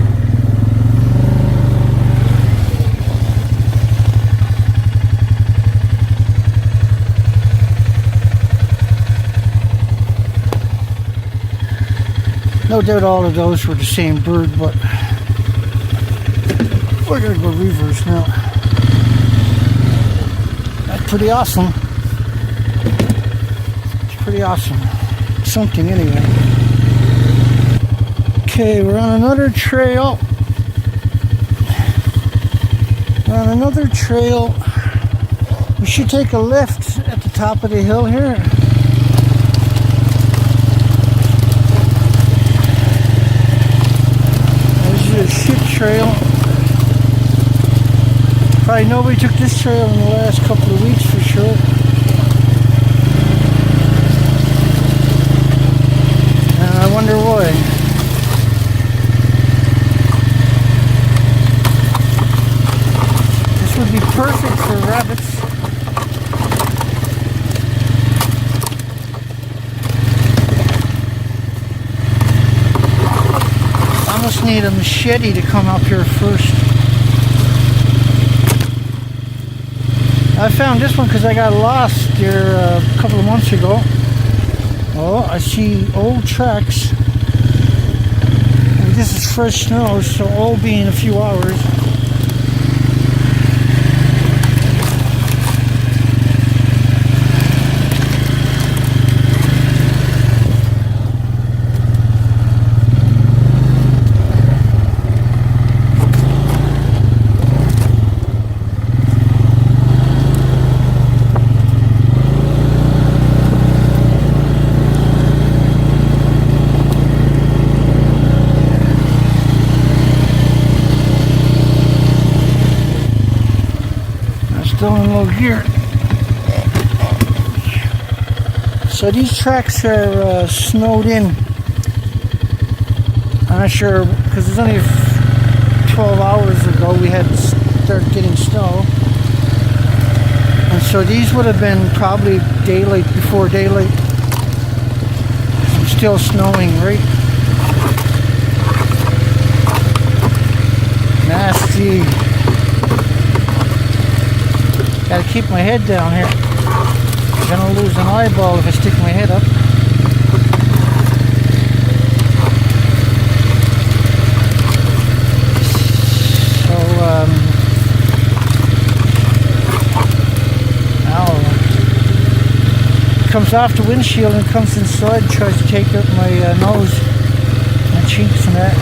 No doubt all of those were the same bird, but we're gonna go reverse now. That's pretty awesome. It's pretty awesome. Something anyway. Okay, we're on another trail. We're on another trail. We should take a left at the top of the hill here. This is a shit trail. Probably nobody took this trail in the last couple of weeks for sure. And I wonder why. Would be perfect for rabbits. I almost need a machete to come up here first. I found this one because I got lost here a couple of months ago. Oh, I see old tracks. And this is fresh snow, so old being a few hours. Still in low gear. So these tracks are snowed in. I'm not sure because it's only 12 hours ago we had to start getting snow, and so these would have been probably daylight before daylight. It's still snowing, right? Nasty. Gotta keep my head down here. I'm gonna lose an eyeball if I stick my head up. So, now it comes off the windshield and comes inside and tries to take out my nose, my cheeks and that.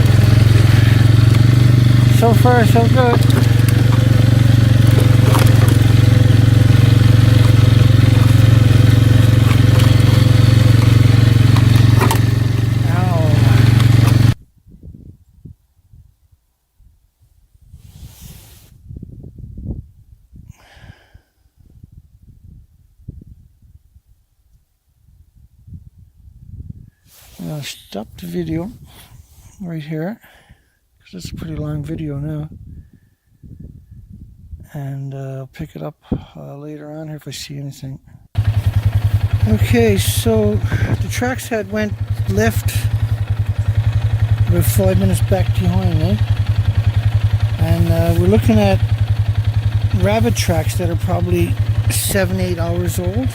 So far, so good. I'm going to stop the video right here, because it's a pretty long video now. And I'll pick it up later on here if I see anything. Okay, so the tracks had went left about 5 minutes back behind me. And we're looking at rabbit tracks that are probably 7-8 hours old.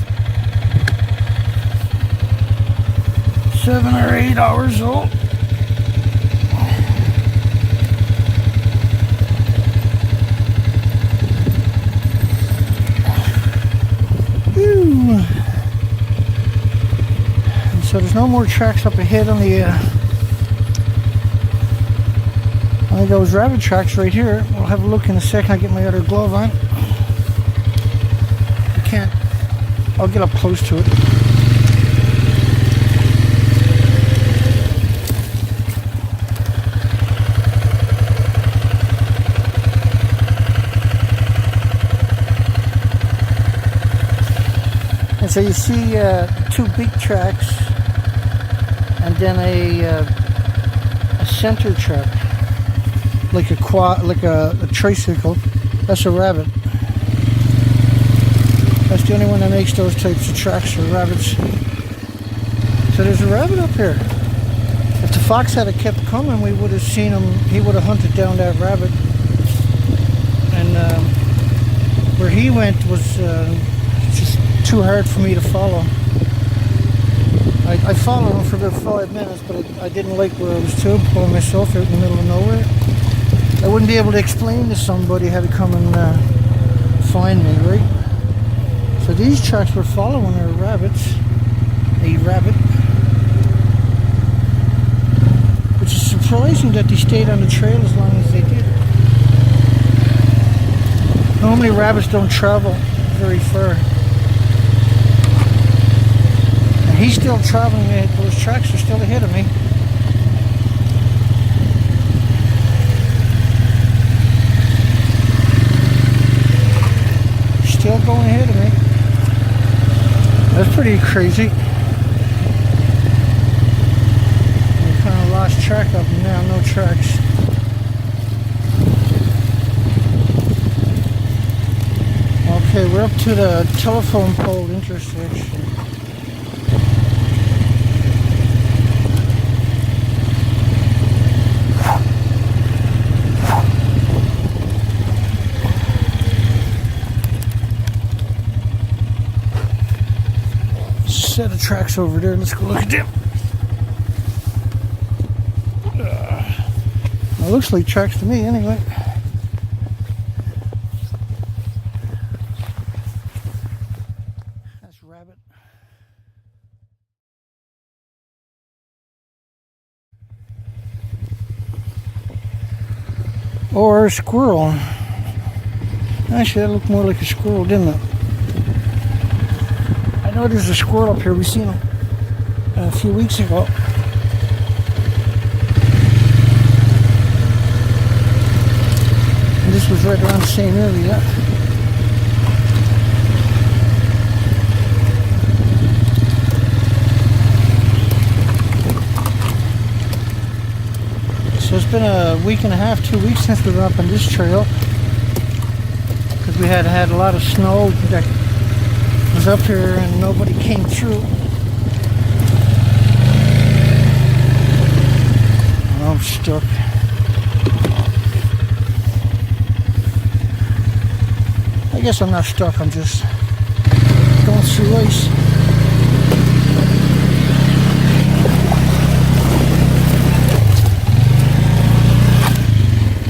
7 or 8 hours old. Whew. And so there's no more tracks up ahead on those rabbit tracks right here. We'll have a look in a second. I'll get my other glove on. I can't. I'll get up close to it. And so you see two big tracks and then a center track, like a quad, like a tricycle. That's a rabbit. That's the only one that makes those types of tracks for rabbits. So there's a rabbit up here. If the fox had kept coming, we would have seen him. He would have hunted down that rabbit. And where he went was just too hard for me to follow. I followed him for about 5 minutes, but I didn't like where I was to by myself out in the middle of nowhere. I wouldn't be able to explain to somebody how to come and find me, right? So these tracks we're following are rabbits. A rabbit. Which is surprising that they stayed on the trail as long as they did. Normally rabbits don't travel very far. And he's still traveling, those tracks are still ahead of me. Still going ahead of me. That's pretty crazy. We kind of lost track of them now, no tracks. Okay, we're up to the telephone pole intersection. Set of tracks over there. Let's go look at them. It looks like tracks to me anyway. That's rabbit. Or a squirrel. Actually, that looked more like a squirrel, didn't it? I know there's a squirrel up here. We seen him a few weeks ago. And this was right around the same area. So it's been a week and a half, 2 weeks since we were up on this trail. Because we had a lot of snow that was up here and nobody came through. I'm stuck. I guess I'm not stuck, I'm just going through ice.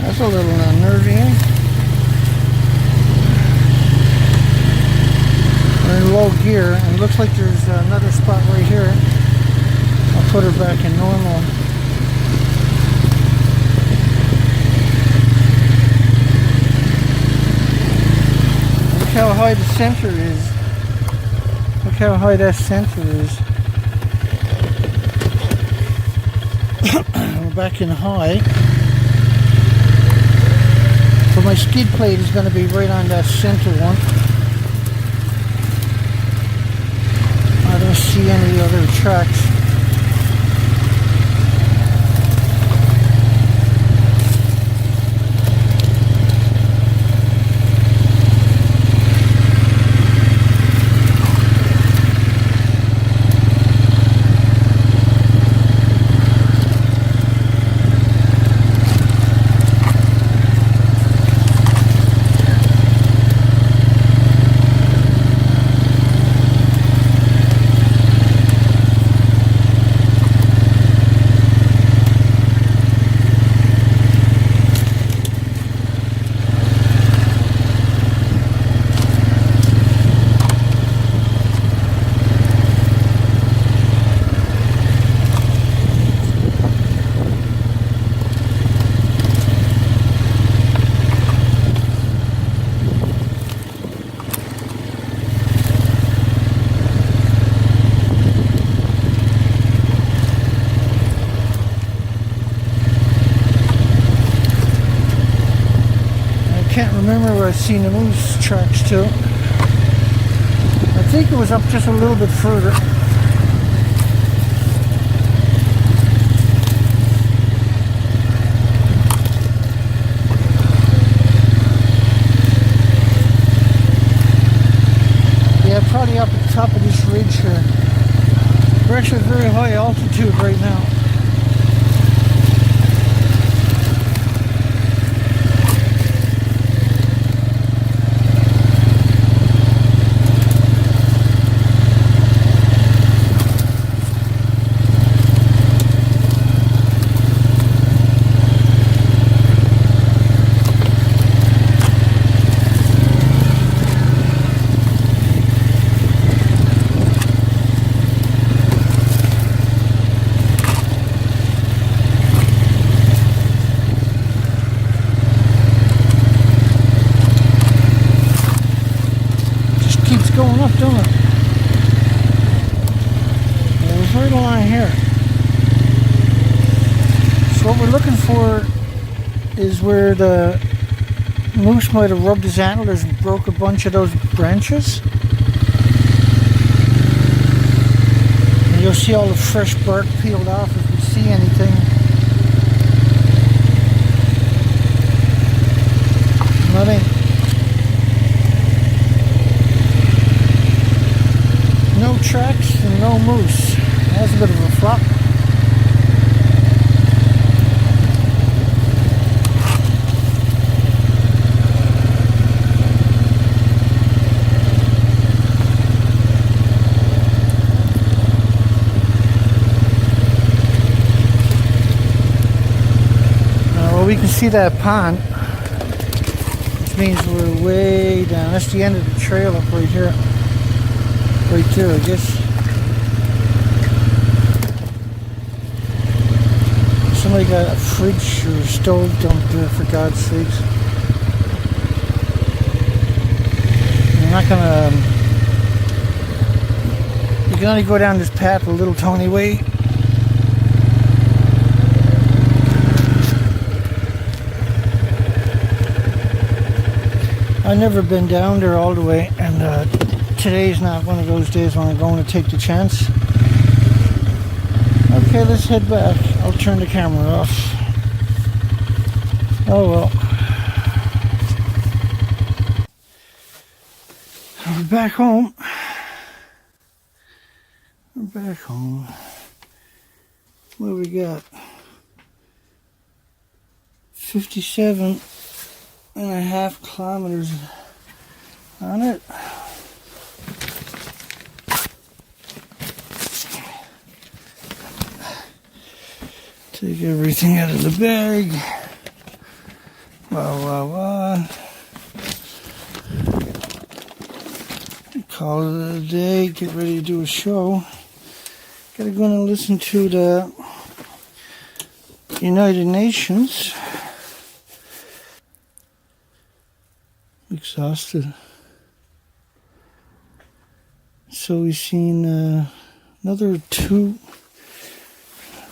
That's a little unnerving. We're in low gear, and it looks like there's another spot right here. I'll put her back in normal. Look how high the center is. Look how high that center is. We're back in high. So my skid plate is going to be right on that center one. I don't see any other tracks. seen the moose tracks too. I think it was up just a little bit further. Yeah, probably up at the top of this ridge here. We're actually at very high altitude right now. Going up, don't it? It was right along here. So what we're looking for is where the moose might have rubbed his antlers and broke a bunch of those branches. And you'll see all the fresh bark peeled off if you see anything. Nothing. No tracks and no moose. That's a bit of a flop. Well, we can see that pond, which means we're way down. That's the end of the trail up right here. Right there, I guess. Somebody got a fridge or a stove dumped there, for God's sakes. I'm not gonna. You can only go down this path a little Tony way. I've never been down there all the way, and today's not one of those days when I'm going to take the chance. Okay, let's head back. I'll turn the camera off. Oh well. We're back home. We're back home. What do we got? 57.5 kilometers on it. Take everything out of the bag. Call it a day. Get ready to do a show. Gotta go and listen to the United Nations. Exhausted. So we've seen another 2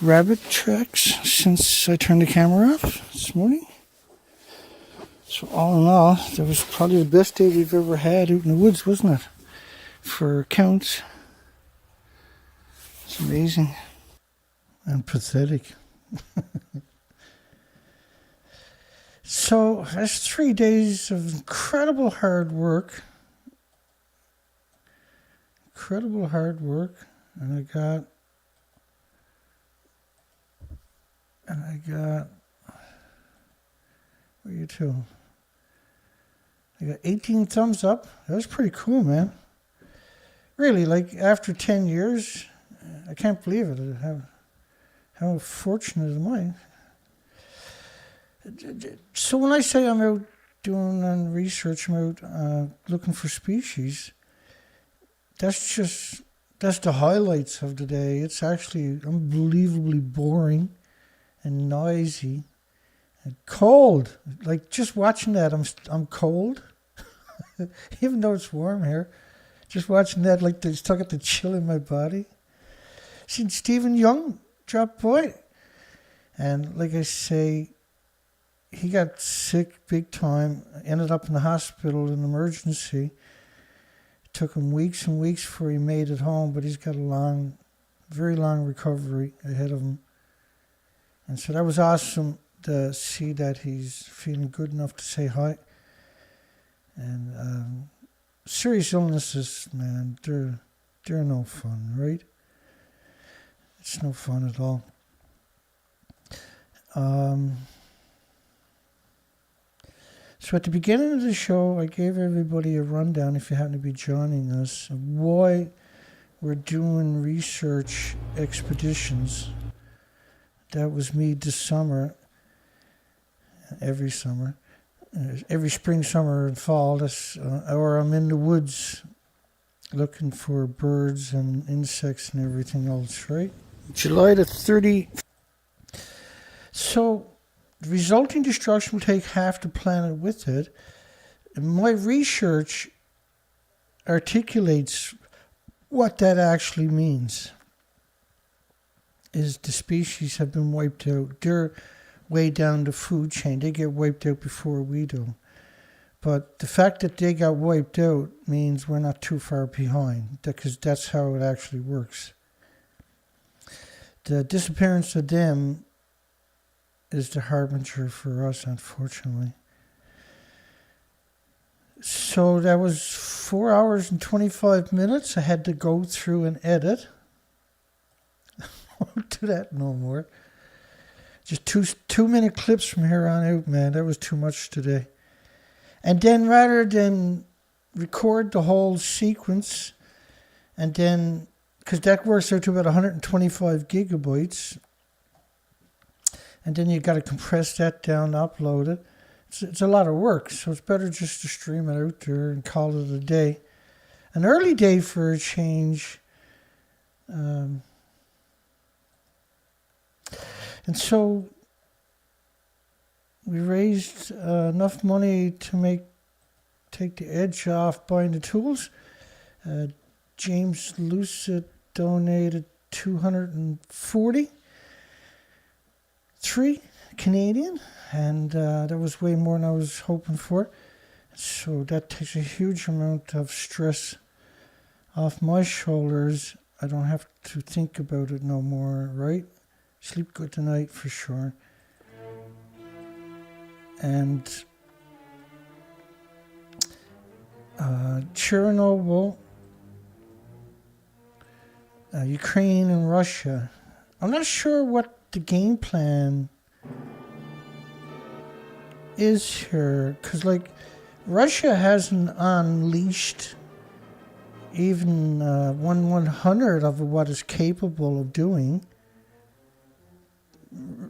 rabbit tracks since I turned the camera off this morning. So all in all, that was probably the best day we've ever had out in the woods, wasn't it? For counts. It's amazing. And pathetic. So that's 3 days of incredible hard work. Incredible hard work. And I got where are you two? I got 18 thumbs up. That was pretty cool, man. Really, like after 10 years, I can't believe it. How fortunate am I? So when I say I'm out doing research, I'm out looking for species, that's the highlights of the day. It's actually unbelievably boring and noisy and cold. Like just watching that, I'm cold, even though it's warm here. Just watching that, like I still got the chill in my body. Seen Stephen Young drop by, and like I say, he got sick big time, ended up in the hospital in emergency. It took him weeks and weeks before he made it home, but he's got a very long recovery ahead of him. And so that was awesome to see that he's feeling good enough to say hi. And serious illnesses, man, they're no fun, right? It's no fun at all. So at the beginning of the show, I gave everybody a rundown, if you happen to be joining us, of why we're doing research expeditions. That was me this summer, every summer, every spring, summer, and fall. Or I'm in the woods looking for birds and insects and everything else, right? July the 30th. So the resulting destruction will take half the planet with it. And my research articulates what that actually means. Is the species have been wiped out. They're way down the food chain. They get wiped out before we do. But the fact that they got wiped out means we're not too far behind, because that's how it actually works. The disappearance of them is the harbinger for us, unfortunately. So that was 4 hours and 25 minutes. I had to go through and edit. I won't do that no more. Just 2-minute clips from here on out, man. That was too much today. And then rather than record the whole sequence, and then, because that works out to about 125 gigabytes, and then you got to compress that down, upload it. It's a lot of work, so it's better just to stream it out there and call it a day. An early day for a change. And so we raised enough money to take the edge off buying the tools. James Lucid donated 243 Canadian, and that was way more than I was hoping for. So that takes a huge amount of stress off my shoulders. I don't have to think about it no more, right? Sleep good tonight for sure. And Chernobyl, Ukraine and Russia. I'm not sure what the game plan is here, because like Russia hasn't unleashed even 1/100 of what it's capable of doing.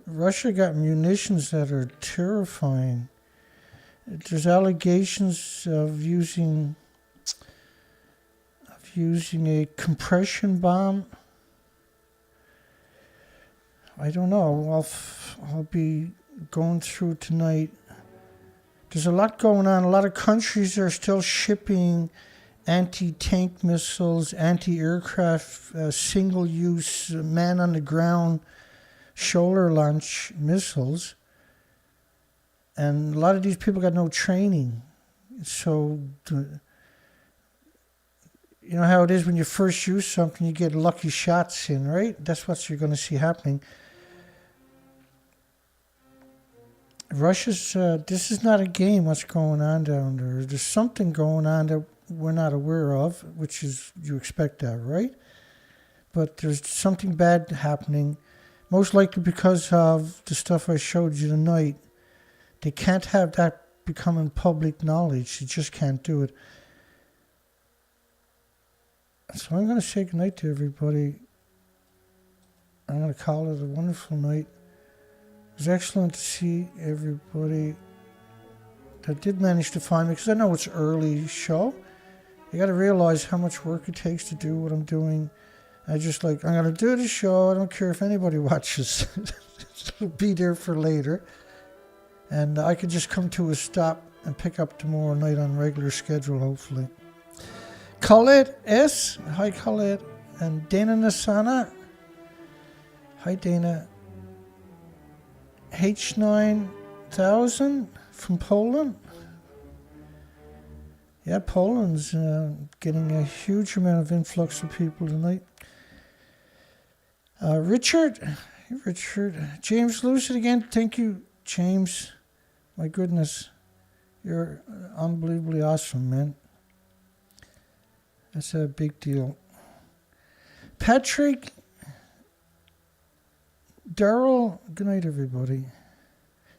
Russia got munitions that are terrifying. There's allegations of using a compression bomb. I don't know. I'll be going through tonight. There's a lot going on. A lot of countries are still shipping anti-tank missiles, anti-aircraft, single-use, man-on-the-ground shoulder launch missiles. And a lot of these people got no training. So, you know how it is when you first use something, you get lucky shots in, right? That's what you're going to see happening. Russia's, this is not a game, what's going on down there. There's something going on that we're not aware of, which is, you expect that, right? But there's something bad happening, most likely because of the stuff I showed you tonight. They can't have that becoming public knowledge. You just can't do it. So I'm going to say goodnight to everybody. I'm going to call it a wonderful night. It was excellent to see everybody that did manage to find me, because I know it's early show. You got to realize how much work it takes to do what I'm doing. I'm going to do the show. I don't care if anybody watches. It'll be there for later. And I could just come to a stop and pick up tomorrow night on regular schedule, hopefully. Colette S. Hi, Colette. And Dana Nasana. Hi, Dana. H9 100,000 from Poland. Yeah, Poland's getting a huge amount of influx of people tonight. Richard, James Lucid again. Thank you, James. My goodness, you're unbelievably awesome, man. That's a big deal. Patrick, Daryl, good night, everybody.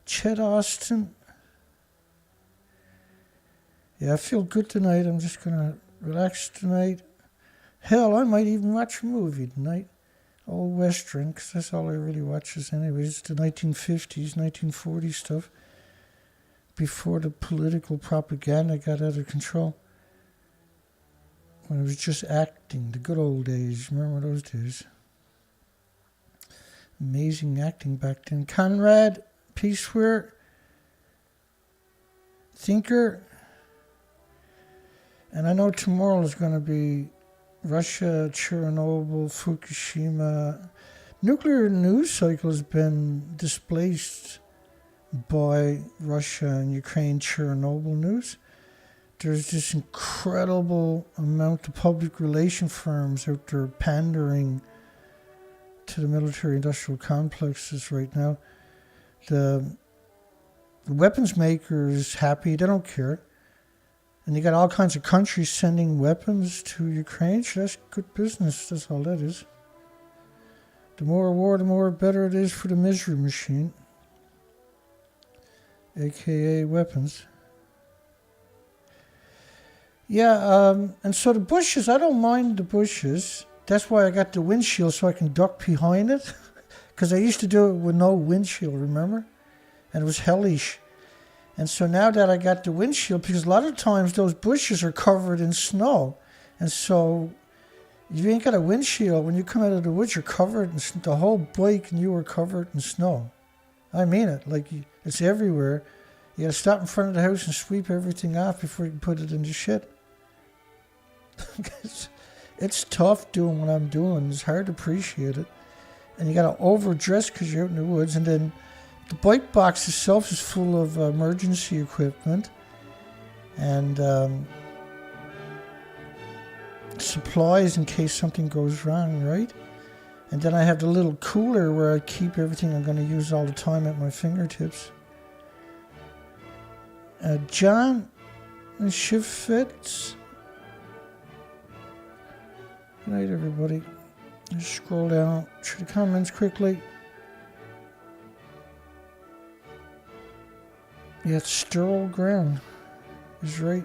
Chet Austin. Yeah, I feel good tonight. I'm just going to relax tonight. Hell, I might even watch a movie tonight. Old Western, because that's all I really watches anyways. The 1950s, 1940s stuff. Before the political propaganda got out of control. When it was just acting, the good old days. Remember those days? Amazing acting back then. Conrad, Peaceware, Thinker. And I know tomorrow is going to be Russia, Chernobyl, Fukushima. Nuclear news cycle has been displaced by Russia and Ukraine Chernobyl news. There's this incredible amount of public relation firms out there pandering to the military-industrial complexes right now. The weapons makers happy, they don't care. And you got all kinds of countries sending weapons to Ukraine. So that's good business. That's all that is. The more war, the more better it is for the misery machine. AKA weapons. Yeah, and so the bushes, I don't mind the bushes. That's why I got the windshield so I can duck behind it. Because I used to do it with no windshield, remember? And it was hellish. And so now that I got the windshield, because a lot of times those bushes are covered in snow. And so if you ain't got a windshield, when you come out of the woods, you're covered in the whole bike and you are covered in snow. I mean it. Like, it's everywhere. You got to stop in front of the house and sweep everything off before you can put it in the shit. It's tough doing what I'm doing. It's hard to appreciate it. And you got to overdress because you're out in the woods. And then the bike box itself is full of emergency equipment and supplies in case something goes wrong, right? And then I have the little cooler where I keep everything I'm going to use all the time at my fingertips. John Shifts. Good night, everybody. Just scroll down through the comments quickly. Yeah, sterile ground is right.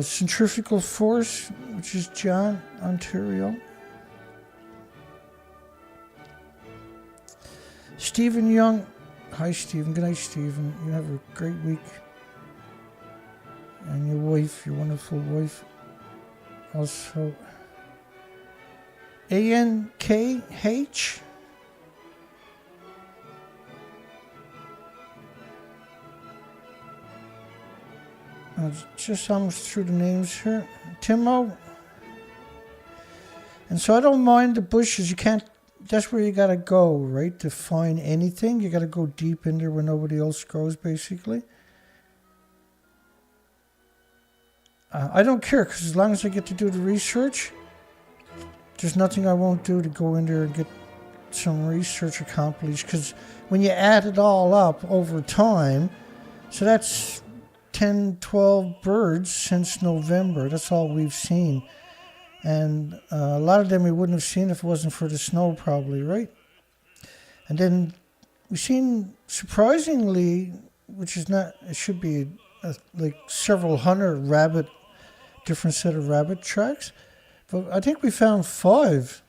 Centrifugal force, which is John, Ontario. Stephen Young. Hi, Stephen. Good night, Stephen. You have a great week. And your wife, your wonderful wife. Also, ANKH. Just almost through the names here. Timo. And so I don't mind the bushes. You can't, that's where you got to go, right? To find anything. You got to go deep in there where nobody else goes, basically. I don't care, because as long as I get to do the research, there's nothing I won't do to go in there and get some research accomplished. Because when you add it all up over time, so that's 10, 12 birds since November. That's all we've seen. And a lot of them we wouldn't have seen if it wasn't for the snow, probably, right? And then we've seen, surprisingly, which is not, it should be like several hundred different set of rabbit tracks. But I think we found 5.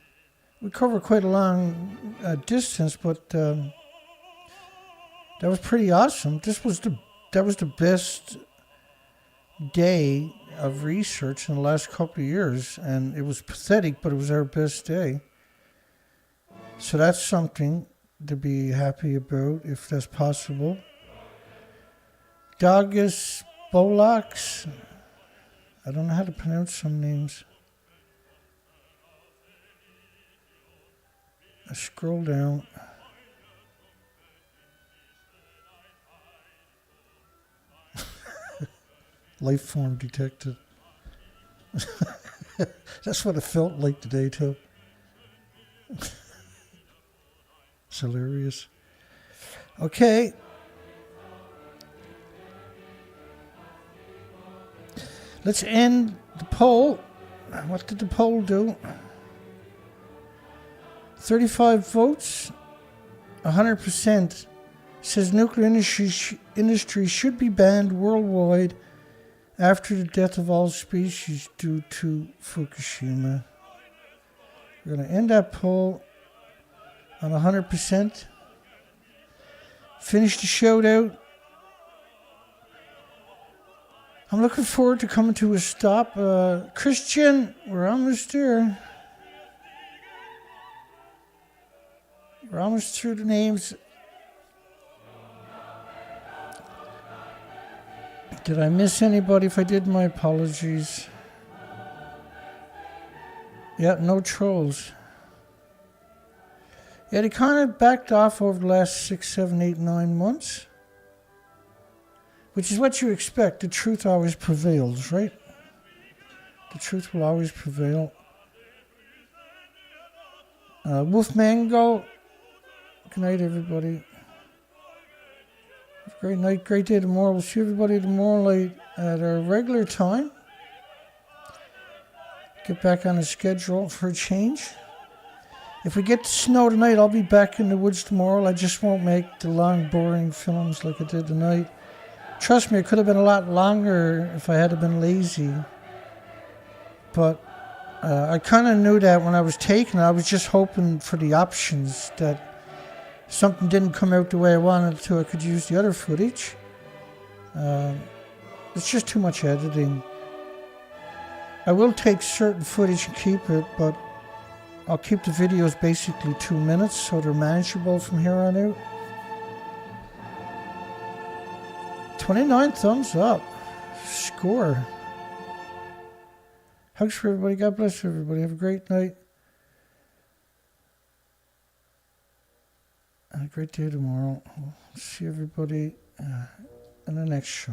We covered quite a long distance, but that was pretty awesome. That was the best day of research in the last couple of years, and it was pathetic, but it was our best day. So that's something to be happy about, if that's possible. Dogus Bolax. I don't know how to pronounce some names. I scroll down. life form detected. That's what it felt like today too. It's hilarious. Okay. Let's end the poll. What did the poll do? 35 votes. 100% says nuclear industry should be banned worldwide after the death of all species due to Fukushima. We're going to end that poll on 100%. Finish the shout out. I'm looking forward to coming to a stop. Christian, we're almost there. We're almost through the names. Did I miss anybody? If I did, my apologies. Yeah, no trolls. Yeah, they kind of backed off over the last 6, 7, 8, 9 months. Which is what you expect. The truth always prevails, right? The truth will always prevail. Wolf Mango. Good night, everybody. Have a great night, great day tomorrow. We'll see everybody tomorrow night at our regular time. Get back on the schedule for a change. If we get snow tonight, I'll be back in the woods tomorrow. I just won't make the long, boring films like I did tonight. Trust me, it could have been a lot longer if I had been lazy. But I kind of knew that when I was taking it. I was just hoping for the options that something didn't come out the way I wanted it to. I could use the other footage. It's just too much editing. I will take certain footage and keep it, but I'll keep the videos basically 2 minutes so they're manageable from here on out. 29 thumbs up. Score. Hugs for everybody. God bless everybody. Have a great night. And a great day tomorrow. We'll see everybody in the next show.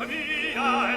Via